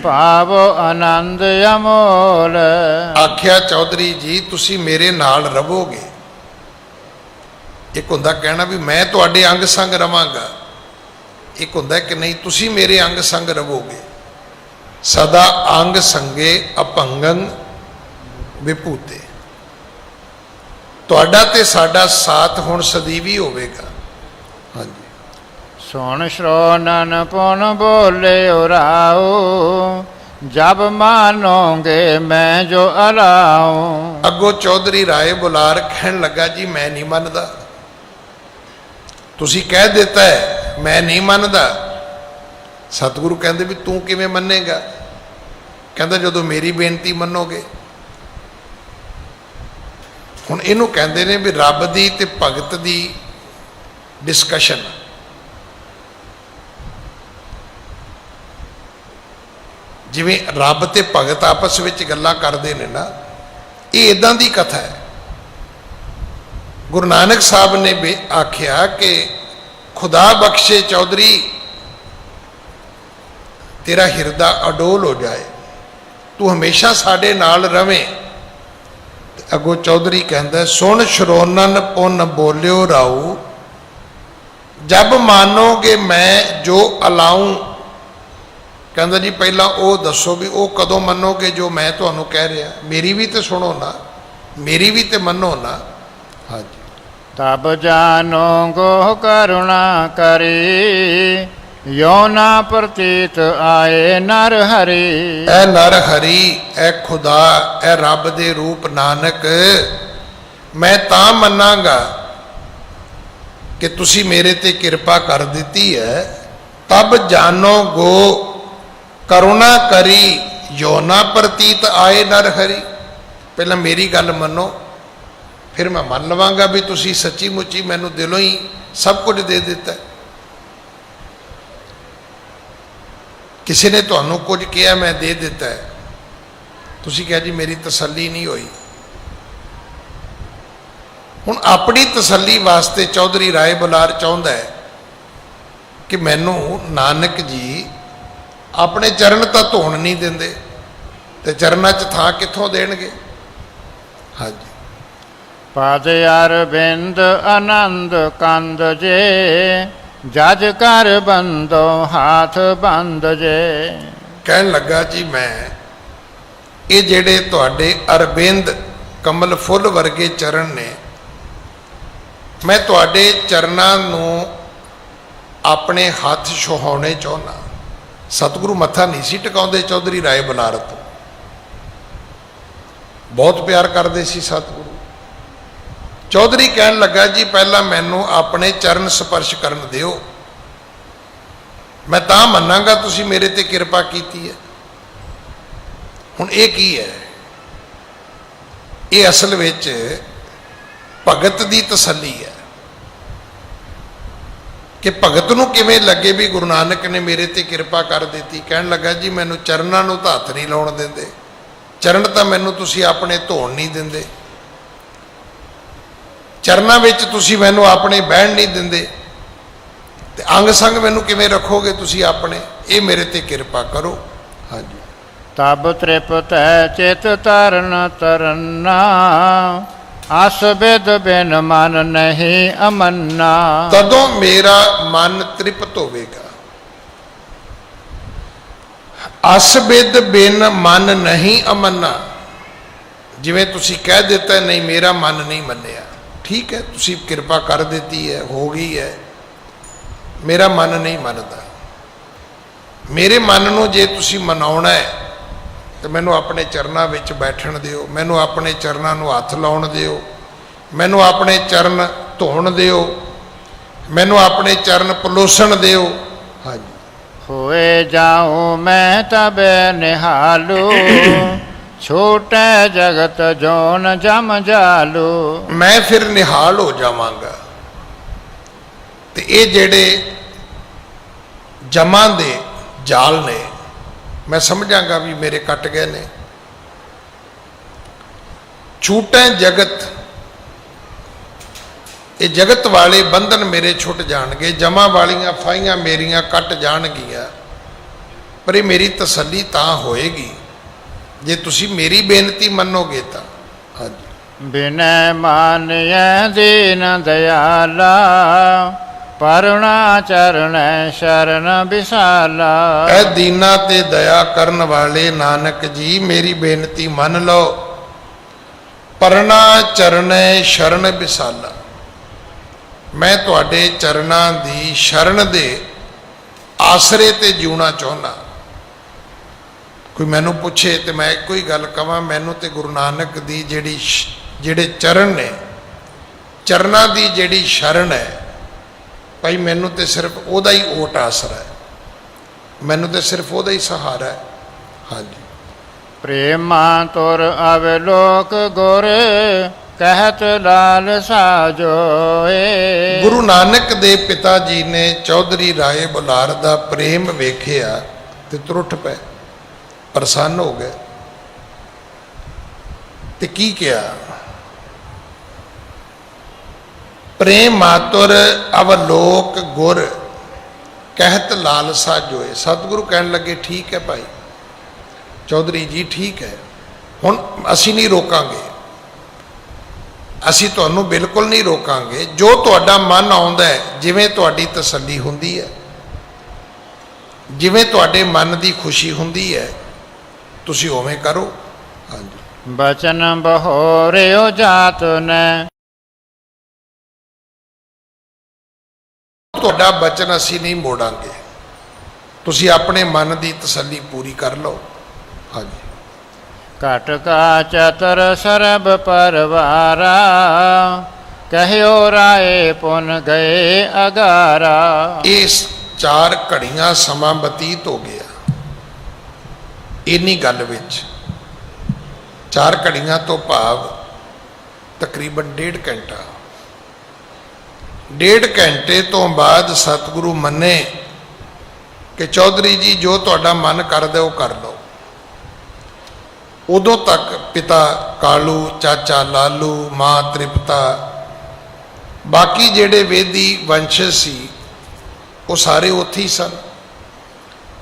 पावो आनंद अमोल। आख्या चौधरी जी तुसी मेरे नाल रहोगे। एक हुंदा कहना भी मैं तुहाडे अंग संग रवांगा, एक हुंदा कि नहीं तुसी मेरे अंग संग रहोगे। सदा अंग संगे अपंगं विभूते। तुहाडा ते साडा साथ हुण सਦੀवी होवेगा। हाँ जी, सुन श्रोनन पुन बोले उराओ, जब मानोगे मैं जो अलाऊं। अगो चौधरी राय बुलार कहन लगा जी मैं नहीं मनदा, तुसी कह देता है मैं नहीं मनदा। सतगुरु कहते भी तू किवें मन्नेगा? कहता जदों मेरी बेनती मनोगे। हुण इहनूं कहते ने भी रब दी ते भगत दी डिस्कशन। जिवें रब ते भगत आपस विच गल्लां करदे ने ना, ये इदां दी कथा है। गुरु नानक साहब ने भी आख्या कि खुदा बख्शे चौधरी तेरा हिरदा अडोल हो जाए, तू हमेशा साडे नाल रवें। अगो चौधरी कहता सुन श्रोनन पुन बोलियो राऊ, जब मानोगे मैं जो अलाऊं। कहता जी पहला वो दसो भी वो कदों मनोगे जो मैं तुहानूं कह रहा, मेरी भी तो सुनो ना, मेरी भी तो मनो ना। हाँ जी, तब जानो गो करुणा करी, यो ना प्रतीत आए नर हरि। ए नर हरि, ए खुदा, ए रब दे रूप नानक, मैं तां मनांगा कि तुसी मेरे ते कृपा कर दी है। तब जानो गो करुणा करी, यो ना प्रतीत आए नर हरि। पहला मेरी गल मनो, फिर मैं मन लवांगा भी तुसी सच्ची मुच्ची मैनू दिलों ही सब कुछ दे दिता है। किसी ने तुहानू कुछ किया मैं दे दिता है, तुसी कहा जी मेरी तसल्ली नहीं हुई। ਹੁਣ ਆਪਣੀ ਤਸੱਲੀ ਵਾਸਤੇ ਚੌਧਰੀ ਰਾਏ ਬੁਲਾਰ ਚਾਹੁੰਦਾ ਹੈ ਕਿ ਮੈਨੂੰ ਨਾਨਕ ਜੀ ਆਪਣੇ ਚਰਨ ਤਾਂ ਧੋਣ ਨਹੀਂ ਦਿੰਦੇ, ਤੇ ਚਰਨਾਂ 'ਚ ਥਾਂ ਕਿੱਥੋਂ ਦੇਣਗੇ। ਹਾਂਜੀ। ਪਦ ਅਰਬਿੰਦ ਆਨੰਦ ਕੰਦ ਜੇ, ਜਜ ਕਰ ਬੰਦੋ ਹਾਥ ਬੰਦ ਜੇ। ਕਹਿਣ ਲੱਗਾ ਜੀ ਮੈਂ ਇਹ ਜਿਹੜੇ ਤੁਹਾਡੇ ਅਰਬਿੰਦ ਕਮਲ ਫੁੱਲ ਵਰਗੇ ਚਰਨ ਨੇ, ਮੈਂ ਤੁਹਾਡੇ ਚਰਨਾਂ ਨੂੰ ਆਪਣੇ ਹੱਥ ਛੁਹਾਉਣੇ ਚਾਹੁੰਦਾ। ਸਤਿਗੁਰੂ ਮੱਥਾ ਨਹੀਂ ਸੀ ਟਿਕਾਉਂਦੇ ਚੌਧਰੀ ਰਾਏ ਬੁਲਾਰ ਤੋਂ, ਬਹੁਤ ਪਿਆਰ ਕਰਦੇ ਸੀ ਸਤਿਗੁਰੂ। ਚੌਧਰੀ ਕਹਿਣ ਲੱਗਾ ਜੀ ਪਹਿਲਾਂ ਮੈਨੂੰ ਆਪਣੇ ਚਰਨ ਸਪਰਸ਼ ਕਰਨ ਦਿਓ, ਮੈਂ ਤਾਂ ਮੰਨਾਂਗਾ ਤੁਸੀਂ ਮੇਰੇ ਤੇ ਕਿਰਪਾ ਕੀਤੀ ਹੈ। ਹੁਣ ਇਹ ਕੀ ਹੈ? ਇਹ ਅਸਲ ਵਿੱਚ ਭਗਤ ਦੀ ਤਸੱਲੀ ਹੈ ਕਿ ਭਗਤ ਨੂੰ ਕਿਵੇਂ ਲੱਗੇ ਵੀ ਗੁਰੂ ਨਾਨਕ ਨੇ ਮੇਰੇ ਤੇ ਕਿਰਪਾ ਕਰ ਦਿੱਤੀ। ਕਹਿਣ ਲੱਗਾ ਜੀ ਮੈਨੂੰ ਚਰਨਾਂ ਨੂੰ ਤਾਂ ਹੱਥ ਨਹੀਂ ਲਾਉਣ ਦਿੰਦੇ, ਚਰਨ ਤਾਂ ਮੈਨੂੰ ਤੁਸੀਂ ਆਪਣੇ ਧੋਣ ਨਹੀਂ ਦਿੰਦੇ, ਚਰਨਾਂ ਵਿੱਚ ਤੁਸੀਂ ਮੈਨੂੰ ਆਪਣੇ ਬਹਿਣ ਨਹੀਂ ਦਿੰਦੇ, ਤੇ ਅੰਗ ਸੰਗ ਮੈਨੂੰ ਕਿਵੇਂ ਰੱਖੋਗੇ ਤੁਸੀਂ ਆਪਣੇ? ਇਹ ਮੇਰੇ ਤੇ ਕਿਰਪਾ ਕਰੋ। ਹਾਂਜੀ। ਤਬ ਤ੍ਰਿਪਤ ਹੈ ਚਿਤ ਤਰਨ ਤਰਨਾ, ਅਸ ਬਿਦ ਬਿਨ ਮਨ ਨਹੀਂ ਅਮੰਨਾ। ਤਦੋਂ ਮੇਰਾ ਮਨ ਤ੍ਰਿਪਤ ਹੋਵੇਗਾ। ਅਸ ਬਿਦ ਬਿਨ ਮਨ ਨਹੀਂ ਅਮੰਨਾ, ਜਿਵੇਂ ਤੁਸੀਂ ਕਹਿ ਦਿੱਤਾ ਨਹੀਂ ਮੇਰਾ ਮਨ ਨਹੀਂ ਮੰਨਿਆ, ਠੀਕ ਹੈ ਤੁਸੀਂ ਕਿਰਪਾ ਕਰ ਦਿੱਤੀ ਹੈ, ਹੋ ਗਈ ਹੈ, ਮੇਰਾ ਮਨ ਨਹੀਂ ਮੰਨਦਾ। ਮੇਰੇ ਮਨ ਨੂੰ ਜੇ ਤੁਸੀਂ ਮਨਾਉਣਾ ਹੈ ਤੇ ਮੈਨੂੰ ਆਪਣੇ ਚਰਨਾਂ ਵਿੱਚ ਬੈਠਣ ਦਿਓ, ਮੈਨੂੰ ਆਪਣੇ ਚਰਨਾਂ ਨੂੰ ਹੱਥ ਲਾਉਣ ਦਿਓ, ਮੈਨੂੰ ਆਪਣੇ ਚਰਨ ਧੋਣ ਦਿਓ, ਮੈਨੂੰ ਆਪਣੇ ਚਰਨ ਪਲੋਸਣ ਦਿਓ। ਹਾਂਜੀ। ਹੋਏ ਜਾਉ ਮੈਂ ਤਬੇ ਨਿਹਾਲੂ, ਛੋਟੇ ਜਗਤ ਜੋਨ ਜਮ ਜਾਲੂ। ਮੈਂ ਫਿਰ ਨਿਹਾਲ ਹੋ ਜਾਵਾਂਗਾ, ਤੇ ਇਹ ਜਿਹੜੇ ਜਮਾਂ ਦੇ ਜਾਲ ਨੇ ਮੈਂ ਸਮਝਾਂਗਾ ਵੀ ਮੇਰੇ ਕੱਟ ਗਏ ਨੇ। ਛੂਟੇ ਜਗਤ, ਇਹ ਜਗਤ ਵਾਲੇ ਬੰਧਨ ਮੇਰੇ ਛੁੱਟ ਜਾਣਗੇ, ਜਮਾਂ ਵਾਲੀਆਂ ਫਾਈਆਂ ਮੇਰੀਆਂ ਕੱਟ ਜਾਣਗੀਆਂ। ਪਰ ਇਹ ਮੇਰੀ ਤਸੱਲੀ ਤਾਂ ਹੋਏਗੀ ਜੇ ਤੁਸੀਂ ਮੇਰੀ ਬੇਨਤੀ ਮੰਨੋਗੇ ਤਾਂ। ਹਾਂਜੀ। ਬਿਨੈ ਮਾਨਿਐ ਦੀਨ ਦਇਆਲਾ, ਪਰੁਣਾ ਚਰਣੈ ਸ਼ਰਨ ਵਿਸਾਲਾ। ਐ ਦੀਨਾਂ ਤੇ ਦਇਆ ਕਰਨ ਵਾਲੇ ਨਾਨਕ ਜੀ ਮੇਰੀ ਬੇਨਤੀ ਮੰਨ ਲਓ। ਪਰਣਾ ਚਰਣੈ ਸ਼ਰਨ ਵਿਸਾਲਾ, ਮੈਂ ਤੁਹਾਡੇ ਚਰਨਾਂ ਦੀ ਸ਼ਰਨ ਦੇ ਆਸਰੇ ਤੇ ਜਿਉਣਾ ਚਾਹੁੰਦਾ। ਕੋਈ ਮੈਨੂੰ ਪੁੱਛੇ ਤੇ ਮੈਂ ਇੱਕੋ ਹੀ ਗੱਲ ਕਵਾਂ, ਮੈਨੂੰ ਤੇ ਗੁਰੂ ਨਾਨਕ ਦੀ ਜਿਹੜੇ ਚਰਨ ਨੇ, ਚਰਨਾਂ ਦੀ ਜਿਹੜੀ ਸ਼ਰਨ ਹੈ ਭਾਈ, ਮੈਨੂੰ ਤੇ ਸਿਰਫ ਉਹਦਾ ਹੀ ਓਟ ਆਸਰਾ ਹੈ, ਮੈਨੂੰ ਤੇ ਸਿਰਫ ਉਹਦਾ ਹੀ ਸਹਾਰਾ ਹੈ। ਹਾਂਜੀ। ਪ੍ਰੇਮਾ ਤੁਰ ਅਵਲੋਕ ਗੁਰ, ਕਹਿਤ ਲਾਲ ਸਾਜੋਏ। ਗੁਰੂ ਨਾਨਕ ਦੇ ਪਿਤਾ ਜੀ ਨੇ ਚੌਧਰੀ ਰਾਏ ਬੁਲਾਰ ਦਾ ਪ੍ਰੇਮ ਵੇਖਿਆ ਤੇ ਤੁਰਟ ਪਏ, ਪ੍ਰਸੰਨ ਹੋ ਗਏ, ਤੇ ਕੀ ਕਿਹਾ? ਪ੍ਰੇਮ ਮਾਤੁਰ ਅਵਲੋਕ ਗੁਰ, ਕਹਿਤ ਲਾਲਸਾ ਜੋਏ। ਸਤਿਗੁਰੂ ਕਹਿਣ ਲੱਗੇ ਠੀਕ ਹੈ ਭਾਈ ਚੌਧਰੀ ਜੀ, ਠੀਕ ਹੈ, ਹੁਣ ਅਸੀਂ ਨਹੀਂ ਰੋਕਾਂਗੇ, ਅਸੀਂ ਤੁਹਾਨੂੰ ਬਿਲਕੁਲ ਨਹੀਂ ਰੋਕਾਂਗੇ। ਜੋ ਤੁਹਾਡਾ ਮਨ ਆਉਂਦਾ ਹੈ, ਜਿਵੇਂ ਤੁਹਾਡੀ ਤਸੱਲੀ ਹੁੰਦੀ ਹੈ, ਜਿਵੇਂ ਤੁਹਾਡੇ ਮਨ ਦੀ ਖੁਸ਼ੀ ਹੁੰਦੀ ਹੈ, ਤੁਸੀਂ ਉਵੇਂ ਕਰੋ। ਹਾਂਜੀ। ਬਚਨ ਬਹੋਰਿਓ ਜਾਤ ਨੇ, ਤੁਹਾਡਾ ਬਚਨ ਅਸੀਂ ਨਹੀਂ ਮੋੜਾਂਗੇ, ਤੁਸੀਂ ਆਪਣੇ ਮਨ ਦੀ ਤਸੱਲੀ ਪੂਰੀ ਕਰ ਲਓ। ਹਾਂਜੀ। ਘਟ ਕਾ ਚਤਰ ਸਰਬ ਪਰਵਾਰਾ, ਕਹਿਓ ਰਾਏ ਪੁਨ ਗਏ ਅਗਾਰਾ। ਇਸ 4 ਘੜੀਆਂ ਸਮਾਂ ਬਤੀਤ ਹੋ ਗਿਆ ਇੰਨੀ ਗੱਲ ਵਿੱਚ। 4 ਘੜੀਆਂ ਤੋਂ ਭਾਵ ਤਕਰੀਬਨ 1.5 ਘੰਟਾ। 1.5 ਘੰਟੇ ਤੋਂ ਬਾਅਦ ਸਤਿਗੁਰੂ ਮੰਨੇ ਕਿ ਚੌਧਰੀ ਜੀ ਜੋ ਤੁਹਾਡਾ ਮਨ ਕਰਦਾ ਉਹ ਕਰ ਲਓ। ਉਦੋਂ ਤੱਕ ਪਿਤਾ ਕਾਲੂ, ਚਾਚਾ ਲਾਲੂ, ਮਾਂ ਤ੍ਰਿਪਤਾ, ਬਾਕੀ ਜਿਹੜੇ ਵੇਦੀ ਵੰਸ਼ ਸੀ ਉਹ ਸਾਰੇ ਉੱਥੇ ਹੀ ਸਨ।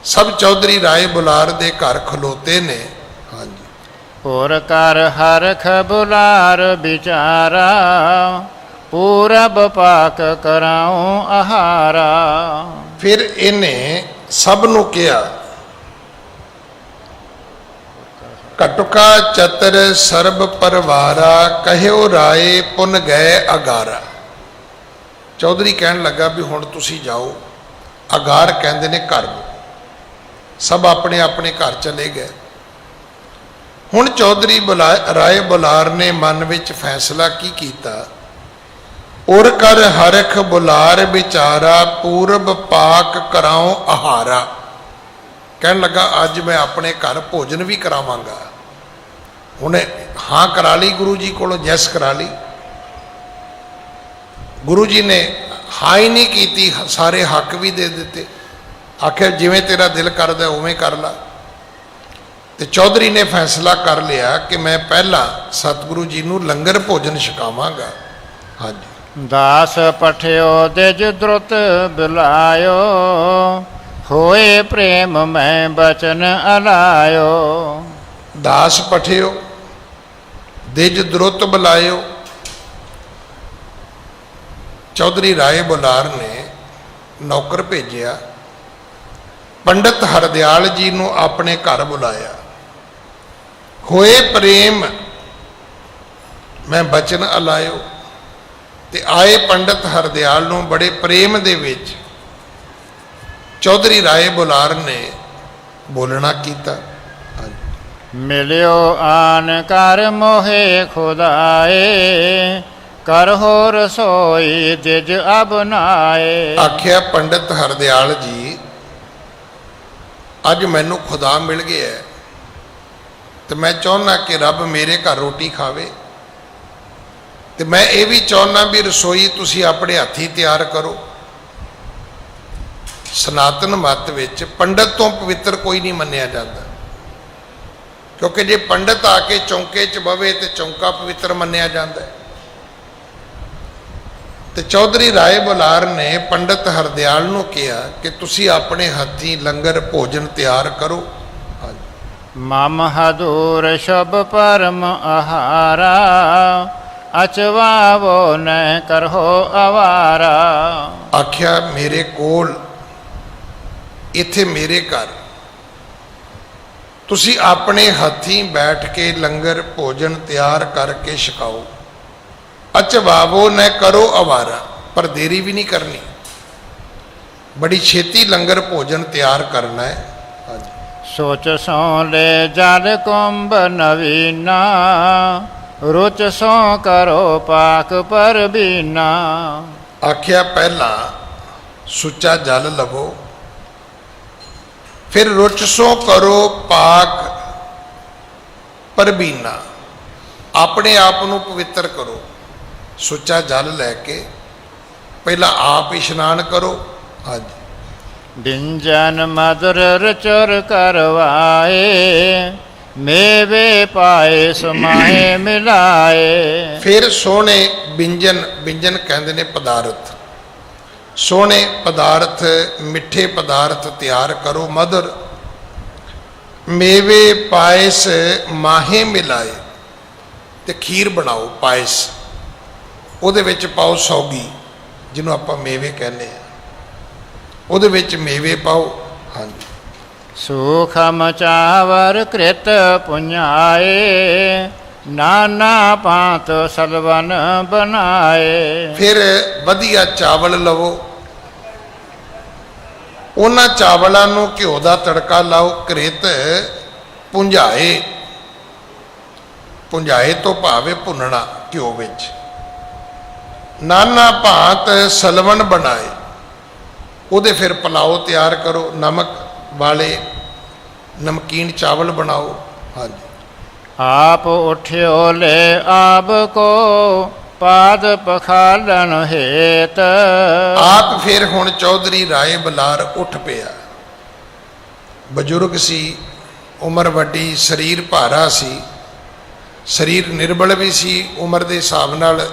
ਸਭ ਚੌਧਰੀ ਰਾਏ ਬੁਲਾਰ ਦੇ ਘਰ ਖਲੋਤੇ ਨੇ। ਹਾਂਜੀ, ਹੋਰ ਕਰ ਹਰਖ ਬੁਲਾਰ ਵਿਚਾਰਾ, ਪੂਰਬ ਪਾਕ ਕਰਾਉ ਆਹਾਰਾ। ਫਿਰ ਇਹਨੇ ਸਭ ਨੂੰ ਕਿਹਾ, ਕਟੁਕਾ ਚਤਰ ਸਰਬ ਪਰਵਾਰਾ, ਕਹਿਓ ਰਾਏ ਪੁਨ ਗਏ ਅਗਾਰਾ। ਚੌਧਰੀ ਕਹਿਣ ਲੱਗਾ ਵੀ ਹੁਣ ਤੁਸੀਂ ਜਾਓ। ਅਗਾਰ ਕਹਿੰਦੇ ਨੇ ਘਰ ਨੂੰ। ਸਭ ਆਪਣੇ ਆਪਣੇ ਘਰ ਚਲੇ ਗਏ। ਹੁਣ ਚੌਧਰੀ ਰਾਏ ਬੁਲਾਰ ਨੇ ਮਨ ਵਿੱਚ ਫੈਸਲਾ ਕੀ ਕੀਤਾ, ਉਰ ਕਰ ਹਰਖ ਬੁਲਾਰ ਵਿਚਾਰਾ, ਪੂਰਬ ਪਾਕ ਕਰਾਉ ਆਹਾਰਾ। ਕਹਿਣ ਲੱਗਾ ਅੱਜ ਮੈਂ ਆਪਣੇ ਘਰ ਭੋਜਨ ਵੀ ਕਰਾਵਾਂਗਾ। ਉਹਨੇ ਹਾਂ ਕਰਾ ਲਈ, ਗੁਰੂ ਜੀ ਕੋਲੋਂ ਜੈਸ ਕਰਾ ਲਈ। ਗੁਰੂ ਜੀ ਨੇ ਹਾਂ ਹੀ ਨਹੀਂ ਕੀਤੀ, ਸਾਰੇ ਹੱਕ ਵੀ ਦੇ ਦਿੱਤੇ। ਆਖਿਰ ਜਿਵੇਂ ਤੇਰਾ ਦਿਲ ਕਰਦਾ ਉਵੇਂ ਕਰ ਲਾ। ਤੇ ਚੌਧਰੀ ਨੇ ਫੈਸਲਾ ਕਰ ਲਿਆ ਕਿ ਮੈਂ ਪਹਿਲਾਂ ਸਤਿਗੁਰੂ ਜੀ ਨੂੰ ਲੰਗਰ ਭੋਜਨ ਛਕਾਵਾਂਗਾ। ਹਾਂਜੀ, ਦਾਸ ਪਠਿਓ ਦਿਜ ਦ੍ਰੁਤ ਬੁਲਾਇਓ, ਹੋਏ ਪ੍ਰੇਮ ਮੈਂ ਬਚਨ ਅਲਾਇਓ। ਦਾਸ ਪਠਿਓ ਦਿਜ ਦ੍ਰੁਤ ਬੁਲਾਇਓ। ਚੌਧਰੀ ਰਾਏ ਬੁਲਾਰ ਨੇ ਨੌਕਰ ਭੇਜਿਆ, ਪੰਡਤ ਹਰਦਿਆਲ ਜੀ ਨੂੰ ਆਪਣੇ ਘਰ ਬੁਲਾਇਆ। ਹੋਏ ਪ੍ਰੇਮ ਮੈਂ ਬਚਨ ਅਲਾਇਓ। ਤੇ ਆਏ ਪੰਡਤ ਹਰਦਿਆਲ ਨੂੰ ਬੜੇ ਪ੍ਰੇਮ ਦੇ ਵਿੱਚ ਚੌਧਰੀ ਰਾਏ ਬੁਲਾਰ ਨੇ ਬੋਲਣਾ ਕੀਤਾ। ਮਿਲਿਓ ਆਨ ਕਰ ਮੋਹੇ ਖੁਦਾਏ, ਕਰਹੋ ਰਸੋਈ ਦਿਜ ਅਬਨਾਏ। ਆਖਿਆ ਪੰਡਤ ਹਰਦਿਆਲ ਜੀ, ਅੱਜ ਮੈਨੂੰ ਖੁਦਾ ਮਿਲ ਗਿਆ ਤੇ ਮੈਂ ਚਾਹੁੰਦਾ ਕਿ ਰੱਬ ਮੇਰੇ ਘਰ ਰੋਟੀ ਖਾਵੇ। ਤੇ ਮੈਂ ਇਹ ਵੀ ਚਾਹੁੰਦਾ ਵੀ ਰਸੋਈ ਤੁਸੀਂ ਆਪਣੇ ਹੱਥੀਂ ਤਿਆਰ ਕਰੋ। ਸਨਾਤਨ ਮਤ ਵਿੱਚ ਪੰਡਤ ਤੋਂ ਪਵਿੱਤਰ ਕੋਈ ਨਹੀਂ ਮੰਨਿਆ ਜਾਂਦਾ, ਕਿਉਂਕਿ ਜੇ ਪੰਡਤ ਆ ਕੇ ਚੌਂਕੇ 'ਚ ਬਵੇ ਤੇ ਚੌਂਕਾ ਪਵਿੱਤਰ ਮੰਨਿਆ ਜਾਂਦਾ। ਤੇ ਚੌਧਰੀ ਰਾਏ ਬੁਲਾਰ ਨੇ ਪੰਡਤ ਹਰਦਿਆਲ ਨੂੰ ਕਿਹਾ ਕਿ ਤੁਸੀਂ ਆਪਣੇ ਹੱਥੀਂ ਲੰਗਰ ਭੋਜਨ ਤਿਆਰ ਕਰੋ। ਮਮ ਹਦੂਰ ਸ਼ਬ ਪਰਮ ਆਹਾਰਾ, ਅਚਵਾਵੋ ਨ ਕਰਹੋ ਅਵਾਰਾ। ਆਖਿਆ ਮੇਰੇ ਕੋਲ ਇੱਥੇ ਮੇਰੇ ਘਰ ਤੁਸੀਂ ਆਪਣੇ ਹੱਥੀਂ ਬੈਠ ਕੇ ਲੰਗਰ ਭੋਜਨ ਤਿਆਰ ਕਰਕੇ ਛਕਾਓ। ਅਚਵਾਵੋ ਨ ਕਰੋ ਅਵਾਰਾ, ਪਰ ਦੇਰੀ ਵੀ ਨਹੀਂ ਕਰਨੀ, ਬੜੀ ਛੇਤੀ ਲੰਗਰ ਭੋਜਨ ਤਿਆਰ ਕਰਨਾ ਹੈ। ਸੋਚ ਸੋ ਲੈ ਜਲ ਕੁੰਭ ਨਵੀਨਾ, ਰੁਚ ਸੋ ਕਰੋ ਪਾਕ ਪਰਬੀਨਾ। ਆਖਿਆ ਪਹਿਲਾਂ ਸੁੱਚਾ ਜਲ ਲਵੋ, ਫਿਰ ਰੁਚ ਸੋ ਕਰੋ ਪਾਕ ਪਰਬੀਨਾ, ਆਪਣੇ ਆਪ ਨੂੰ ਪਵਿੱਤਰ ਕਰੋ। ਸੁੱਚਾ ਜਲ ਲੈ ਕੇ ਪਹਿਲਾਂ ਆਪ ਇਸ਼ਨਾਨ ਕਰੋ। ਹਾਂਜੀ, ਬਿੰਜਨ ਮਧੁਰ ਰਚੁਰ ਕਰਵਾਏ, ਮੇਵੇ ਪਾਏ ਸਮਾਏ ਮਿਲਾਏ। ਫਿਰ ਸੋਹਣੇ ਬਿੰਜਨ, ਬਿੰਜਨ ਕਹਿੰਦੇ ਨੇ ਪਦਾਰਥ, ਸੋਹਣੇ ਪਦਾਰਥ, ਮਿੱਠੇ ਪਦਾਰਥ ਤਿਆਰ ਕਰੋ। ਮਧੁਰ ਮੇਵੇ ਪਾਇਸ ਮਾਹੇ ਮਿਲਾਏ, ਤੇ ਖੀਰ ਬਣਾਓ ਪਾਇਸ, ਉਹਦੇ ਵਿੱਚ ਪਾਓ ਸੌਗੀ, ਜਿਹਨੂੰ ਆਪਾਂ ਮੇਵੇ ਕਹਿੰਦੇ ਆ, ਉਹਦੇ ਵਿੱਚ ਮੇਵੇ ਪਾਓ। ਹਾਂਜੀ, ਸੂਖਮ ਚਾਵਰ ਕ੍ਰਿਤ ਪੁੰਜਾਏ, ਨਾਨਾ ਭਾਂਤ ਸਲਵਨ ਬਣਾਏ। ਫਿਰ ਵਧੀਆ ਚਾਵਲ ਲਵੋ, ਉਹਨਾਂ ਚਾਵਲਾਂ ਨੂੰ ਘਿਓ ਦਾ ਤੜਕਾ ਲਾਓ। ਕ੍ਰਿਤ ਪੁੰਜਾਏ, ਪੁੰਜਾਏ ਤੋਂ ਭਾਵੇਂ ਭੁੰਨਣਾ ਘਿਓ ਵਿੱਚ। ਨਾਨਾ ਭਾਂਤ ਸਲਵਨ ਬਣਾਏ, ਉਹਦੇ ਫਿਰ ਪਲਾਓ ਤਿਆਰ ਕਰੋ, ਨਮਕ ਵਾਲੇ ਨਮਕੀਨ ਚਾਵਲ ਬਣਾਓ। ਹਾਂਜੀ, ਆਪ ਉਠਿਓ ਲੈ ਆਪ ਕੋ, ਪਾਦ ਪਖਾਲਣ ਹੇਤ। ਆਪ ਫਿਰ ਹੁਣ ਚੌਧਰੀ ਰਾਏ ਬੁਲਾਰ ਉੱਠ ਪਿਆ। ਬਜ਼ੁਰਗ ਸੀ, ਉਮਰ ਵੱਡੀ, ਸਰੀਰ ਭਾਰਾ ਸੀ, ਸਰੀਰ ਨਿਰਬਲ ਵੀ ਸੀ ਉਮਰ ਦੇ ਹਿਸਾਬ ਨਾਲ,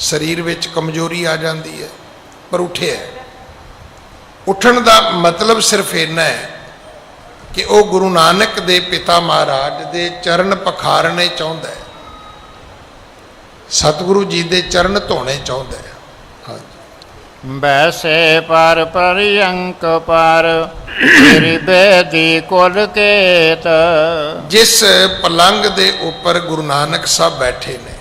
ਸਰੀਰ ਵਿੱਚ ਕਮਜ਼ੋਰੀ ਆ ਜਾਂਦੀ ਹੈ, ਪਰ ਉੱਠਿਆ। ਉੱਠਣ ਦਾ ਮਤਲਬ ਸਿਰਫ ਇੰਨਾ ਹੈ ਕਿ ਉਹ ਗੁਰੂ ਨਾਨਕ ਦੇ ਪਿਤਾ ਮਹਾਰਾਜ ਦੇ ਚਰਨ ਪਖਾਰਨੇ ਚਾਹੁੰਦਾ ਹੈ, ਸਤਿਗੁਰੂ ਜੀ ਦੇ ਚਰਨ ਧੋਣੇ ਚਾਹੁੰਦਾ ਹੈ। ਹਾਂਜੀ। ਬੈਸੇ ਪਰ ਪਰਿਅੰਕ ਪਰ ਤੇਰੀ ਬੇਦੀ ਕੁਲ ਕੇਤ। ਜਿਸ ਪਲੰਗ ਦੇ ਉੱਪਰ ਗੁਰੂ ਨਾਨਕ ਸਾਹਿਬ ਬੈਠੇ ਨੇ,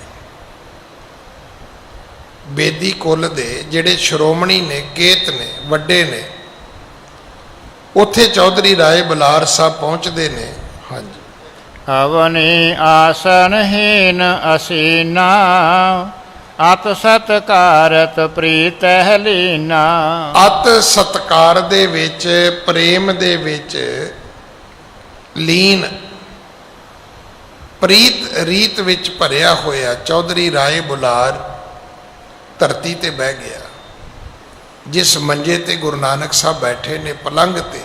ਬੇਦੀ ਕੁਲ ਦੇ ਜਿਹੜੇ ਸ਼੍ਰੋਮਣੀ ਨੇ, ਕੇਤ ਨੇ, ਵੱਡੇ ਨੇ, ਉੱਥੇ ਚੌਧਰੀ ਰਾਏ ਬੁਲਾਰ ਸਾਹਿਬ ਪਹੁੰਚਦੇ ਨੇ। ਹਾਂਜੀ। ਅਵਨੀ ਆਸਨਹੀਨ ਅਸੀਨਾ ਅਤ ਸਤਕਾਰਤ ਪ੍ਰੀਤਹਿ ਲੀਨਾ। ਅਤ ਸਤਕਾਰ ਦੇ ਵਿੱਚ, ਪ੍ਰੇਮ ਦੇ ਵਿੱਚ ਲੀਨ, ਪ੍ਰੀਤ ਰੀਤ ਵਿੱਚ ਭਰਿਆ ਹੋਇਆ ਚੌਧਰੀ ਰਾਏ ਬੁਲਾਰ ਧਰਤੀ ਤੇ ਬਹਿ ਗਿਆ। ਜਿਸ ਮੰਜੇ ਤੇ ਗੁਰੂ ਨਾਨਕ ਸਾਹਿਬ ਬੈਠੇ ਨੇ, ਪਲੰਗ ਤੇ,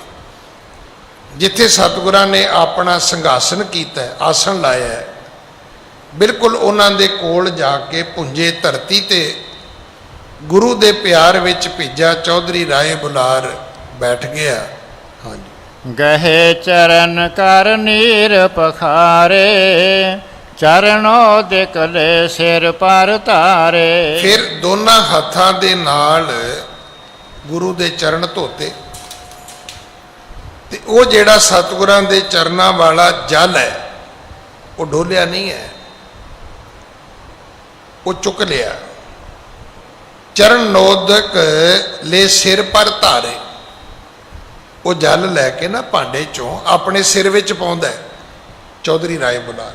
ਜਿੱਥੇ ਸਤਿਗੁਰਾਂ ਨੇ ਆਪਣਾ ਸਿੰਘਾਸਨ ਕੀਤਾ, ਆਸਣ ਲਾਇਆ ਹੈ, ਬਿਲਕੁਲ ਉਹਨਾਂ ਦੇ ਕੋਲ ਜਾ ਕੇ ਪੁੰਜੇ ਧਰਤੀ ਤੇ ਗੁਰੂ ਦੇ ਪਿਆਰ ਵਿੱਚ ਭਿੱਜਾ ਚੌਧਰੀ ਰਾਏ ਬੁਲਾਰ ਬੈਠ ਗਿਆ। ਹਾਂਜੀ। ਗਹੇ ਚਰਨ ਕਰ ਨੀਰ ਪਖਾਰੇ ਚਰਨੋ ਦਿਕਲੇ ਸਿਰ ਪਰ ਧਾਰੇ। ਫਿਰ ਦੋਨਾਂ ਹੱਥਾਂ ਦੇ ਨਾਲ ਗੁਰੂ ਦੇ ਚਰਨ ਧੋਤੇ, ਤੇ ਉਹ ਜਿਹੜਾ ਸਤਿਗੁਰਾਂ ਦੇ ਚਰਨਾਂ ਵਾਲਾ ਜਲ ਹੈ ਉਹ ਡੋਲਿਆ ਨਹੀਂ ਹੈ, ਉਹ ਚੁੱਕ ਲਿਆ। ਚਰਨ ਨੋਦਕ ਲੈ ਸਿਰ ਪਰ ਧਾਰੇ, ਉਹ ਜਲ ਲੈ ਕੇ ਨਾ ਭਾਂਡੇ ਚੋਂ ਆਪਣੇ ਸਿਰ ਵਿੱਚ ਪਾਉਂਦਾ ਚੌਧਰੀ ਰਾਏ ਬੁਲਾਰ।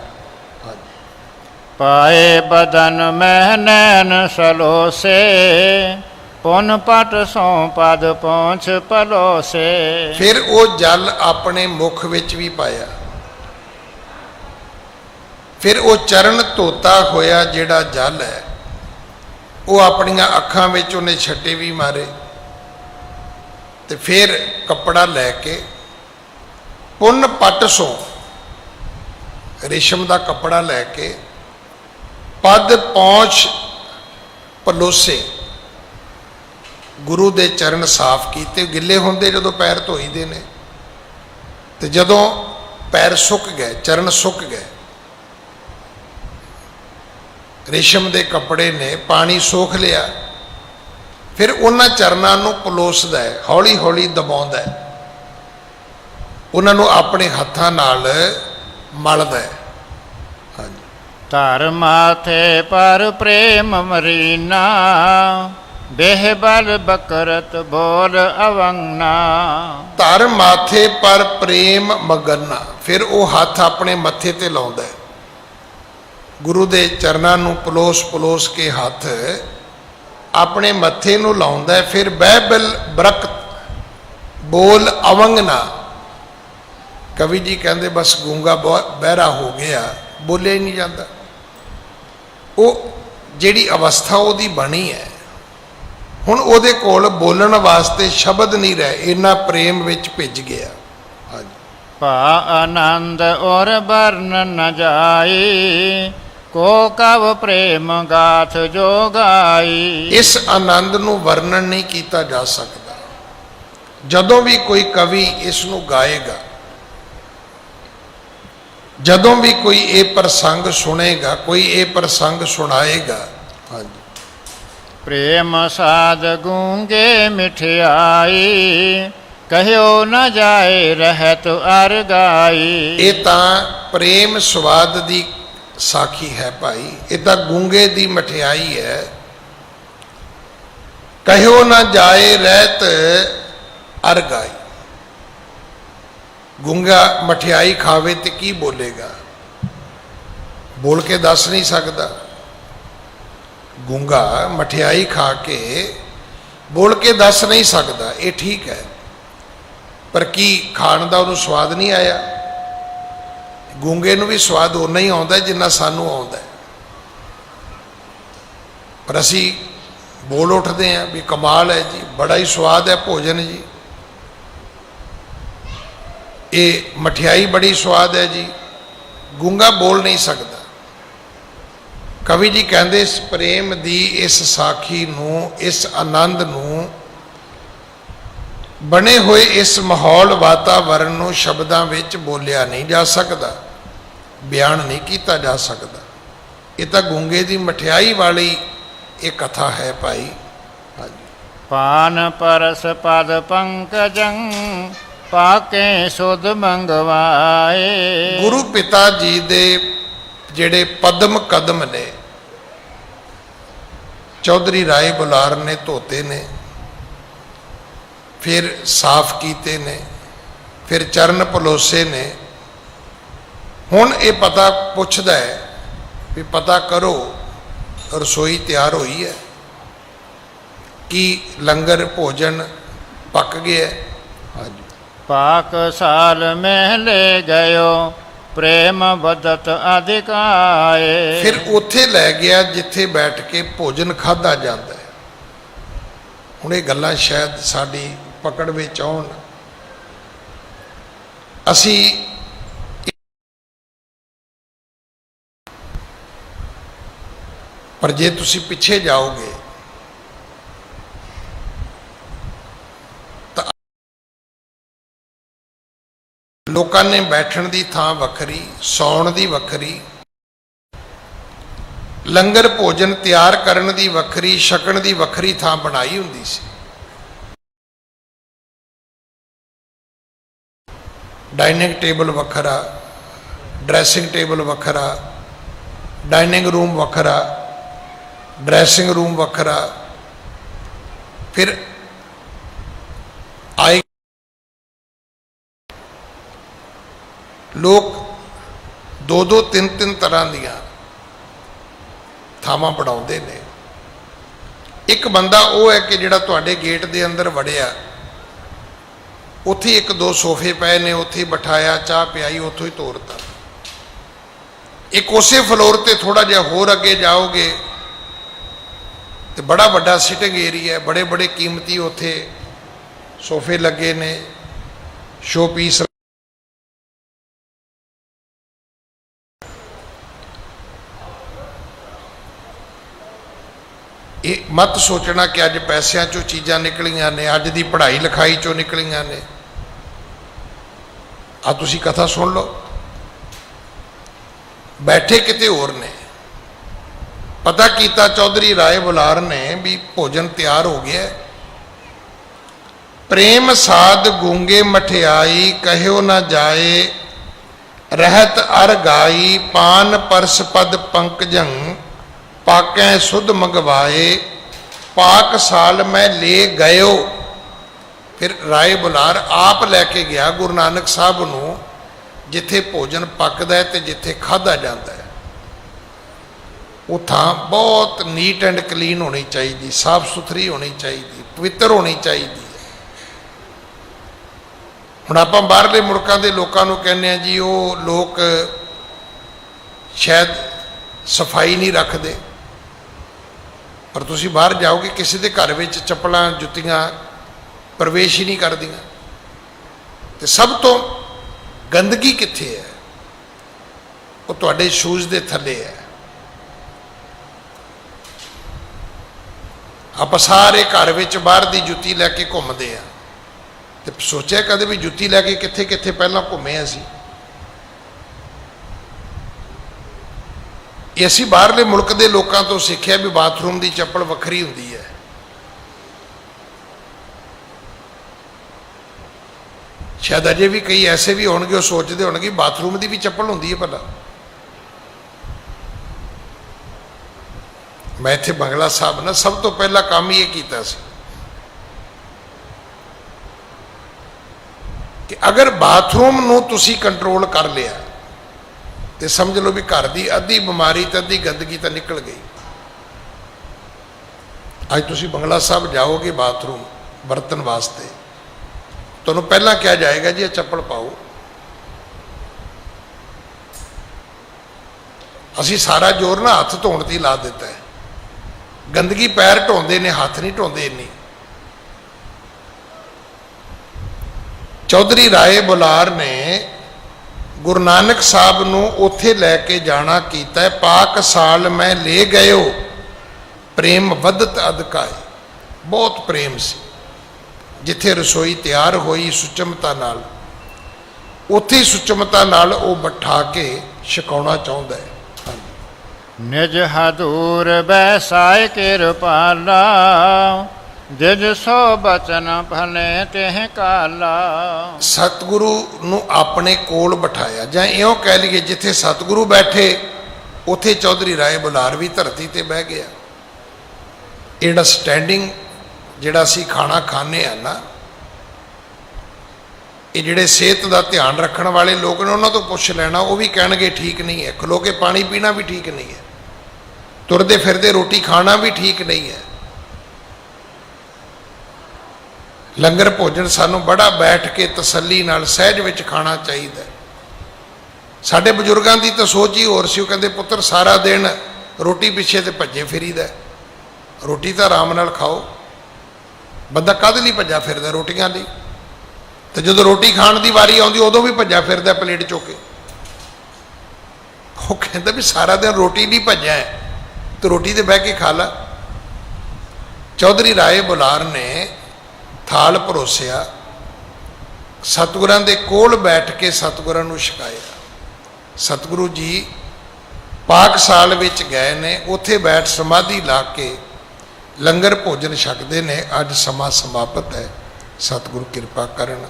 ਪਾਏ ਬਦਨ ਮਹਿ ਨੈਣ ਸਲੋਸੇ ਪੁਨ ਪਟ ਸੋਂ ਪਦ ਪਹੁੰਚ ਪਲੋਸੇ। ਫਿਰ ਉਹ ਜਲ ਆਪਣੇ ਮੁਖ ਵਿੱਚ ਵੀ ਪਾਇਆ। ਫਿਰ ਉਹ ਚਰਨ ਧੋਤਾ ਹੋਇਆ ਜਿਹੜਾ ਜਲ ਹੈ ਉਹ ਆਪਣੀਆਂ ਅੱਖਾਂ ਵਿੱਚ ਉਹਨੇ ਛੱਟੇ ਵੀ ਮਾਰੇ, ਤੇ ਫਿਰ ਕੱਪੜਾ ਲੈ ਕੇ ਪੁੰਨ ਪੱਟ ਸੋਂ, ਰੇਸ਼ਮ ਦਾ ਕੱਪੜਾ ਲੈ ਕੇ ਪਦ ਪਹੁੰਚ ਪਲੋਸੇ, ਗੁਰੂ ਦੇ ਚਰਨ ਸਾਫ਼ ਕੀਤੇ। ਗਿੱਲੇ ਹੁੰਦੇ ਜਦੋਂ ਪੈਰ ਧੋਈਦੇ ਨੇ, ਤੇ ਜਦੋਂ ਪੈਰ ਸੁੱਕ ਗਏ, ਚਰਨ ਸੁੱਕ ਗਏ, ਰੇਸ਼ਮ ਦੇ ਕੱਪੜੇ ਨੇ ਪਾਣੀ ਸੋਖ ਲਿਆ, ਫਿਰ ਉਹਨਾਂ ਚਰਨਾਂ ਨੂੰ ਪਲੋਸਦਾ ਹੈ, ਹੌਲੀ ਹੌਲੀ ਦਬਾਉਂਦਾ ਹੈ, ਉਹਨਾਂ ਨੂੰ ਆਪਣੇ ਹੱਥਾਂ ਨਾਲ ਮਲਦਾ ਹੈ। ਹਾਂਜੀ। ਧਰ ਮਾਥੇ ਪਰ ਪ੍ਰੇਮ ਮਰੀਨਾ ਬੇਹਬਲ ਬਕਰਤ ਬੋਲ ਅਵੰਗਨਾ। ਧਰ ਮਾਥੇ ਪਰ ਪ੍ਰੇਮ ਮਗਨਾ, ਫਿਰ ਉਹ ਹੱਥ ਆਪਣੇ ਮੱਥੇ ਤੇ ਲਾਉਂਦਾ ਹੈ, ਗੁਰੂ ਦੇ ਚਰਨਾਂ ਨੂੰ ਪਲੋਸ ਪਲੋਸ ਕੇ ਹੱਥ ਆਪਣੇ ਮੱਥੇ ਨੂੰ ਲਾਉਂਦਾ ਹੈ। ਫਿਰ ਬਹਿਬਲ ਬਰਕਤ ਬੋਲ ਅਵੰਗਨਾ, ਕਵੀ ਜੀ ਕਹਿੰਦੇ ਬਸ ਗੂੰਗਾ ਬਹਿਰਾ ਹੋ ਗਿਆ, ਬੋਲਿਆ ਹੀ ਨਹੀਂ ਜਾਂਦਾ। ਉਹ ਜਿਹੜੀ ਅਵਸਥਾ ਉਹਦੀ ਬਣੀ ਹੈ, ਹੁਣ ਉਹਦੇ ਕੋਲ ਬੋਲਣ ਵਾਸਤੇ ਸ਼ਬਦ ਨਹੀਂ ਰਹੇ, ਇੰਨਾ ਪ੍ਰੇਮ ਵਿੱਚ ਭਿੱਜ ਗਿਆ। ਹਾਂਜੀ। ਭਾ ਆਨੰਦ ਔਰ ਵਰਨ ਨ ਜਾਈ ਕੋ ਕਵ ਪ੍ਰੇਮ ਗਾਥ ਜੋ ਗਾਈ। ਇਸ ਆਨੰਦ ਨੂੰ ਵਰਣਨ ਨਹੀਂ ਕੀਤਾ ਜਾ ਸਕਦਾ। ਜਦੋਂ ਵੀ ਕੋਈ ਕਵੀ ਇਸ ਨੂੰ ਗਾਏਗਾ, ਜਦੋਂ ਵੀ ਕੋਈ ਇਹ ਪ੍ਰਸੰਗ ਸੁਣੇਗਾ, ਕੋਈ ਇਹ ਪ੍ਰਸੰਗ ਸੁਣਾਏਗਾ, ਹਾਂਜੀ, ਪ੍ਰੇਮ ਸਾਧ ਗੂੰਗੇ ਮਿਠਿਆਈ ਕਹਿਓ ਨ ਜਾਏ ਰਹਿਤ ਅਰ ਗਾਈ। ਇਹ ਤਾਂ ਪ੍ਰੇਮ ਸਵਾਦ ਦੀ ਸਾਖੀ ਹੈ ਭਾਈ, ਇਹ ਤਾਂ ਗੂੰਗੇ ਦੀ ਮਠਿਆਈ ਹੈ। ਕਹਿਓ ਨਾ ਜਾਏ ਰਹਿਤ ਅਰ ਗਾਈ। ਗੂੰਗਾ ਮਠਿਆਈ ਖਾਵੇ ਤੇ ਕੀ ਬੋਲੇਗਾ, ਬੋਲ ਕੇ ਦੱਸ ਨਹੀਂ ਸਕਦਾ। ਗੂੰਗਾ ਮਠਿਆਈ ਖਾ ਕੇ ਬੋਲ ਕੇ ਦੱਸ ਨਹੀਂ ਸਕਦਾ, ਇਹ ਠੀਕ ਹੈ, ਪਰ ਕੀ ਖਾਣ ਦਾ ਉਹਨੂੰ ਸਵਾਦ ਨਹੀਂ ਆਇਆ? ਗੂੰਗੇ ਨੂੰ ਵੀ ਸਵਾਦ ਉਨਾ ਹੀ ਆਉਂਦਾ ਜਿੰਨਾ ਸਾਨੂੰ ਆਉਂਦਾ, ਪਰ ਅਸੀਂ ਬੋਲ ਉੱਠਦੇ ਹਾਂ ਵੀ ਕਮਾਲ ਹੈ ਜੀ, ਬੜਾ ਹੀ ਸਵਾਦ ਹੈ ਭੋਜਨ ਜੀ, ਇਹ ਮਠਿਆਈ ਬੜੀ ਸਵਾਦ ਹੈ ਜੀ। ਗੂੰਗਾ ਬੋਲ ਨਹੀਂ ਸਕਦਾ। ਕਵੀ ਜੀ ਕਹਿੰਦੇ ਇਸ ਪ੍ਰੇਮ ਦੀ ਇਸ ਸਾਖੀ ਨੂੰ, ਇਸ ਆਨੰਦ ਨੂੰ, ਬਣੇ ਹੋਏ ਇਸ ਮਾਹੌਲ ਵਾਤਾਵਰਣ ਨੂੰ ਸ਼ਬਦਾਂ ਵਿੱਚ ਬੋਲਿਆ ਨਹੀਂ ਜਾ ਸਕਦਾ, ਬਿਆਨ ਨਹੀਂ ਕੀਤਾ ਜਾ ਸਕਦਾ। ਇਹ ਤਾਂ ਗੂੰਗੇ ਦੀ ਮਠਿਆਈ ਵਾਲੀ ਇਹ ਕਥਾ ਹੈ ਭਾਈ। ਹਾਂਜੀ। ਪਾਨ ਪਰਸ ਪਦ ਪੰਕਜੰ ਪਾਕੇ ਸੁਧ ਮੰਗਵਾਏ। ਗੁਰੂ ਪਿਤਾ ਜੀ ਦੇ ਜਿਹੜੇ ਪਦਮ ਕਦਮ ਨੇ ਚੌਧਰੀ ਰਾਏ ਬੁਲਾਰ ਨੇ ਧੋਤੇ ਨੇ, ਫਿਰ ਸਾਫ਼ ਕੀਤੇ ਨੇ, ਫਿਰ ਚਰਨ ਪਲੋਸੇ ਨੇ। ਹੁਣ ਇਹ ਪਤਾ ਪੁੱਛਦਾ ਹੈ ਵੀ ਪਤਾ ਕਰੋ ਰਸੋਈ ਤਿਆਰ ਹੋਈ ਹੈ, ਕੀ ਲੰਗਰ ਭੋਜਨ ਪੱਕ ਗਿਆ। ਹਾਂਜੀ। ਪਾਕ ਸਾਲ ਮਹਿਲੇ ਗਇਓ ਪ੍ਰੇਮ ਬਦਤ ਅਧਿਕਾਏ। ਫਿਰ ਉੱਥੇ ਲੈ ਗਿਆ ਜਿੱਥੇ ਬੈਠ ਕੇ ਭੋਜਨ ਖਾਧਾ ਜਾਂਦਾ ਹੈ। ਹੁਣ ਇਹ ਗੱਲਾਂ ਸ਼ਾਇਦ ਸਾਡੀ ਪਕੜ ਵਿੱਚ ਆਉਣ। ਅਸੀਂ ਪਰ ਜੇ ਤੁਸੀਂ ਪਿੱਛੇ ਜਾਓਗੇ ਤਾਂ ਲੋਕਾਂ ਨੇ ਬੈਠਣ ਦੀ ਥਾਂ ਵੱਖਰੀ, ਸੌਣ ਦੀ ਵੱਖਰੀ, ਲੰਗਰ ਭੋਜਨ ਤਿਆਰ ਕਰਨ ਦੀ ਵੱਖਰੀ, ਛਕਣ ਦੀ ਵੱਖਰੀ ਥਾਂ ਬਣਾਈ ਹੁੰਦੀ ਸੀ। ਡਾਈਨਿੰਗ ਟੇਬਲ ਵੱਖਰਾ, ਡਰੈਸਿੰਗ ਟੇਬਲ ਵੱਖਰਾ, ਡਾਈਨਿੰਗ ਰੂਮ ਵੱਖਰਾ, ਡਰੈਸਿੰਗ ਰੂਮ ਵੱਖਰਾ। ਫਿਰ ਆਏ ਲੋਕ ਦੋ ਦੋ ਤਿੰਨ ਤਿੰਨ ਤਰ੍ਹਾਂ ਦੀਆਂ ਥਾਵਾਂ ਬਣਾਉਂਦੇ ਨੇ। ਇੱਕ ਬੰਦਾ ਉਹ ਹੈ ਕਿ ਜਿਹੜਾ ਤੁਹਾਡੇ ਗੇਟ ਦੇ ਅੰਦਰ ਵੜਿਆ, ਉੱਥੇ ਇੱਕ ਦੋ ਸੋਫੇ ਪਏ ਨੇ, ਉੱਥੇ ਬਿਠਾਇਆ, ਚਾਹ ਪਿਆਈ, ਉੱਥੋਂ ਹੀ ਤੋਰਤਾ। ਇੱਕ ਉਸੇ ਫਲੋਰ ਤੇ ਥੋੜਾ ਜਿਹਾ ਹੋਰ ਅੱਗੇ ਜਾਓਗੇ ਤੇ ਬੜਾ ਵੱਡਾ ਸਿਟਿੰਗ ਏਰੀਆ, ਬੜੇ ਬੜੇ ਕੀਮਤੀ ਉੱਥੇ ਸੋਫੇ ਲੱਗੇ ਨੇ, ਸ਼ੋ ਪੀਸ। ਇਹ ਮਤ ਸੋਚਣਾ ਕਿ ਅੱਜ ਪੈਸਿਆਂ ਚੋਂ ਚੀਜ਼ਾਂ ਨਿਕਲੀਆਂ ਨੇ, ਅੱਜ ਦੀ ਪੜ੍ਹਾਈ ਲਿਖਾਈ ਚੋਂ ਨਿਕਲੀਆਂ ਨੇ। ਆ ਤੁਸੀਂ ਕਥਾ ਸੁਣ ਲਓ। ਬੈਠੇ ਕਿਤੇ ਹੋਰ ਨੇ। ਪਤਾ ਕੀਤਾ ਚੌਧਰੀ ਰਾਏ ਬੁਲਾਰ ਨੇ ਵੀ ਭੋਜਨ ਤਿਆਰ ਹੋ ਗਿਆ। ਪ੍ਰੇਮ ਸਾਧ ਗੂੰਗੇ ਮਠਿਆਈ ਕਹਿਓ ਨਾ ਜਾਏ, ਰਹਿਤ ਅਰ ਗਾਈ ਪਾਨ ਪਰਸ ਪਦ ਪੰਕਜੰ ਪਾਕੈ ਸੁਧ ਮੰਗਵਾਏ। ਪਾਕ ਸਾਲ ਮੈਂ ਲੈ ਗਇਓ। ਫਿਰ ਰਾਏ ਬੁਲਾਰ ਆਪ ਲੈ ਕੇ ਗਿਆ ਗੁਰੂ ਨਾਨਕ ਸਾਹਿਬ ਨੂੰ ਜਿੱਥੇ ਭੋਜਨ ਪੱਕਦਾ ਹੈ ਤੇ ਜਿੱਥੇ ਖਾਧਾ ਜਾਂਦਾ ਹੈ। ਉਹ ਥਾਂ ਬਹੁਤ ਨੀਟ ਐਂਡ ਕਲੀਨ ਹੋਣੀ ਚਾਹੀਦੀ, ਸਾਫ ਸੁਥਰੀ ਹੋਣੀ ਚਾਹੀਦੀ, ਪਵਿੱਤਰ ਹੋਣੀ ਚਾਹੀਦੀ ਹੈ। ਹੁਣ ਆਪਾਂ ਬਾਹਰਲੇ ਮੁਲਕਾਂ ਦੇ ਲੋਕਾਂ ਨੂੰ ਕਹਿੰਦੇ ਆ ਜੀ ਉਹ ਲੋਕ ਸ਼ਾਇਦ ਸਫਾਈ ਨਹੀਂ ਰੱਖਦੇ, ਪਰ ਤੁਸੀਂ ਬਾਹਰ ਜਾਓਗੇ ਕਿਸੇ ਦੇ ਘਰ ਵਿੱਚ ਚੱਪਲਾਂ ਜੁੱਤੀਆਂ ਪ੍ਰਵੇਸ਼ ਹੀ ਨਹੀਂ ਕਰਦੀਆਂ। ਤੇ ਸਭ ਤੋਂ ਗੰਦਗੀ ਕਿੱਥੇ ਹੈ? ਉਹ ਤੁਹਾਡੇ ਸ਼ੂਜ਼ ਦੇ ਥੱਲੇ ਹੈ। ਆਪਾਂ ਸਾਰੇ ਘਰ ਵਿੱਚ ਬਾਹਰ ਦੀ ਜੁੱਤੀ ਲੈ ਕੇ ਘੁੰਮਦੇ ਆ, ਤੇ ਸੋਚਿਆ ਕਦੇ ਵੀ ਜੁੱਤੀ ਲੈ ਕੇ ਕਿੱਥੇ ਕਿੱਥੇ ਪਹਿਲਾਂ ਘੁੰਮੇ ਅਸੀਂ? ਇਹ ਅਸੀਂ ਬਾਹਰਲੇ ਮੁਲਕ ਦੇ ਲੋਕਾਂ ਤੋਂ ਸਿੱਖਿਆ ਵੀ ਬਾਥਰੂਮ ਦੀ ਚੱਪਲ ਵੱਖਰੀ ਹੁੰਦੀ ਹੈ। ਸ਼ਾਇਦ ਅਜੇ ਵੀ ਕਈ ਐਸੇ ਵੀ ਹੋਣਗੇ ਉਹ ਸੋਚਦੇ ਹੋਣਗੇ ਬਾਥਰੂਮ ਦੀ ਵੀ ਚੱਪਲ ਹੁੰਦੀ ਹੈ ਭਲਾ। ਮੈਂ ਇੱਥੇ ਬੰਗਲਾ ਸਾਹਿਬ ਨਾ ਸਭ ਤੋਂ ਪਹਿਲਾ ਕੰਮ ਹੀ ਇਹ ਕੀਤਾ ਸੀ ਕਿ ਅਗਰ ਬਾਥਰੂਮ ਨੂੰ ਤੁਸੀਂ ਕੰਟਰੋਲ ਕਰ ਲਿਆ ਤੇ ਸਮਝ ਲਓ ਵੀ ਘਰ ਦੀ ਅੱਧੀ ਬਿਮਾਰੀ ਤੇ ਅੱਧੀ ਗੰਦਗੀ ਤਾਂ ਨਿਕਲ ਗਈ। ਅੱਜ ਤੁਸੀਂ ਬੰਗਲਾ ਸਾਹਿਬ ਜਾਓਗੇ ਬਾਥਰੂਮ ਵਰਤਣ ਵਾਸਤੇ, ਤੁਹਾਨੂੰ ਪਹਿਲਾਂ ਕਿਹਾ ਜਾਏਗਾ ਜੀ ਇਹ ਚੱਪਲ ਪਾਓ। ਅਸੀਂ ਸਾਰਾ ਜ਼ੋਰ ਨਾ ਹੱਥ ਧੋਣ ਤੇ ਲਾ ਦਿੱਤਾ ਹੈ। ਗੰਦਗੀ ਪੈਰ ਢੋਂਦੇ ਨੇ, ਹੱਥ ਨਹੀਂ ਢੋਂਦੇ ਇੰਨੀ। ਚੌਧਰੀ ਰਾਏ ਬੁਲਾਰ ਨੇ ਗੁਰੂ ਨਾਨਕ ਸਾਹਿਬ ਨੂੰ ਉੱਥੇ ਲੈ ਕੇ ਜਾਣਾ ਕੀਤਾ ਹੈ। ਪਾਕ ਸਾਲ ਮੈਂ ਲੈ ਗਇਓ ਪ੍ਰੇਮ ਵਧਤ ਅਧਿਕਾਏ। ਬਹੁਤ ਪ੍ਰੇਮ ਸੀ। ਜਿੱਥੇ ਰਸੋਈ ਤਿਆਰ ਹੋਈ ਸੁਚਮਤਾ ਨਾਲ, ਉੱਥੇ ਸੁਚਮਤਾ ਨਾਲ ਉਹ ਬਿਠਾ ਕੇ ਛਕਾਉਣਾ ਚਾਹੁੰਦਾ ਹੈ। ਨਿਜ ਹਦੂਰ ਬੈਸਾਇ ਕਿਰਪਾਲਾ, ਜਿਜ ਸੋ ਬਚਨ ਭਲੇ ਤਿਹ ਕਾਲਾ। ਸਤਿਗੁਰੂ ਨੂੰ ਆਪਣੇ ਕੋਲ ਬਿਠਾਇਆ, ਜਾਂ ਇਉਂ ਕਹਿ ਲਈਏ ਜਿੱਥੇ ਸਤਿਗੁਰੂ ਬੈਠੇ ਉੱਥੇ ਚੌਧਰੀ ਰਾਏ ਬੁਲਾਰ ਵੀ ਧਰਤੀ ਤੇ ਬਹਿ ਗਿਆ। ਇਹ ਜਿਹੜਾ ਸਟੈਂਡਿੰਗ ਜਿਹੜਾ ਅਸੀਂ ਖਾਣਾ ਖਾਂਦੇ ਆ ਨਾ, ਇਹ ਜਿਹੜੇ ਸਿਹਤ ਦਾ ਧਿਆਨ ਰੱਖਣ ਵਾਲੇ ਲੋਕ ਨੇ ਉਹਨਾਂ ਤੋਂ ਪੁੱਛ ਲੈਣਾ, ਉਹ ਵੀ ਕਹਿਣਗੇ ਠੀਕ ਨਹੀਂ ਹੈ। ਖਲੋ ਕੇ ਪਾਣੀ ਪੀਣਾ ਵੀ ਠੀਕ ਨਹੀਂ ਹੈ, ਤੁਰਦੇ ਫਿਰਦੇ ਰੋਟੀ ਖਾਣਾ ਵੀ ਠੀਕ ਨਹੀਂ ਹੈ। ਲੰਗਰ ਭੋਜਨ ਸਾਨੂੰ ਬੜਾ ਬੈਠ ਕੇ ਤਸੱਲੀ ਨਾਲ ਸਹਿਜ ਵਿੱਚ ਖਾਣਾ ਚਾਹੀਦਾ। ਸਾਡੇ ਬਜ਼ੁਰਗਾਂ ਦੀ ਤਾਂ ਸੋਚ ਹੀ ਹੋਰ ਸੀ। ਉਹ ਕਹਿੰਦੇ ਪੁੱਤਰ ਸਾਰਾ ਦਿਨ ਰੋਟੀ ਪਿੱਛੇ ਤੇ ਭੱਜੇ ਫਿਰੀਦਾ, ਰੋਟੀ ਤਾਂ ਆਰਾਮ ਨਾਲ ਖਾਓ। ਬੰਦਾ ਕਦ ਲਈ ਭੱਜਾ ਫਿਰਦਾ? ਰੋਟੀਆਂ ਲਈ। ਤੇ ਜਦੋਂ ਰੋਟੀ ਖਾਣ ਦੀ ਵਾਰੀ ਆਉਂਦੀ ਉਦੋਂ ਵੀ ਭੱਜਾ ਫਿਰਦਾ ਪਲੇਟ ਚੁੱਕ ਕੇ। ਉਹ ਕਹਿੰਦਾ ਵੀ ਸਾਰਾ ਦਿਨ ਰੋਟੀ ਨਹੀਂ ਭੱਜਿਆ ਹੈ ਤੇ ਰੋਟੀ ਤੇ ਬਹਿ ਕੇ ਖਾ ਲਾ। ਚੌਧਰੀ ਰਾਏ ਬੁਲਾਰ ਨੇ ਥਾਲ ਪਰੋਸਿਆ, ਸਤਿਗੁਰਾਂ ਦੇ ਕੋਲ ਬੈਠ ਕੇ ਸਤਿਗੁਰਾਂ ਨੂੰ ਛਕਾਇਆ। ਸਤਿਗੁਰੂ ਜੀ ਪਾਕਸ਼ਾਲ ਵਿੱਚ ਗਏ ਨੇ, ਉੱਥੇ ਬੈਠ ਸਮਾਧੀ ਲਾ ਕੇ ਲੰਗਰ ਭੋਜਨ ਛਕਦੇ ਨੇ। ਅੱਜ ਸਮਾਂ ਸਮਾਪਤ ਹੈ। ਸਤਿਗੁਰੂ ਕਿਰਪਾ ਕਰਨ।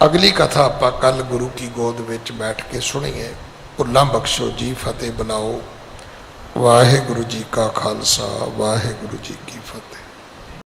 ਅਗਲੀ ਕਥਾ ਆਪਾਂ ਕੱਲ ਗੁਰੂ ਕੀ ਗੋਦ ਵਿੱਚ ਬੈਠ ਕੇ ਸੁਣੀਏ। ਭੁੱਲਾਂ ਬਖਸ਼ੋ ਜੀ, ਫਤਿਹ ਬੁਲਾਓ। ਵਾਹਿਗੁਰੂ ਜੀ ਕਾ ਖਾਲਸਾ, ਵਾਹਿਗੁਰੂ ਜੀ ਕੀ ਫਤਿਹ।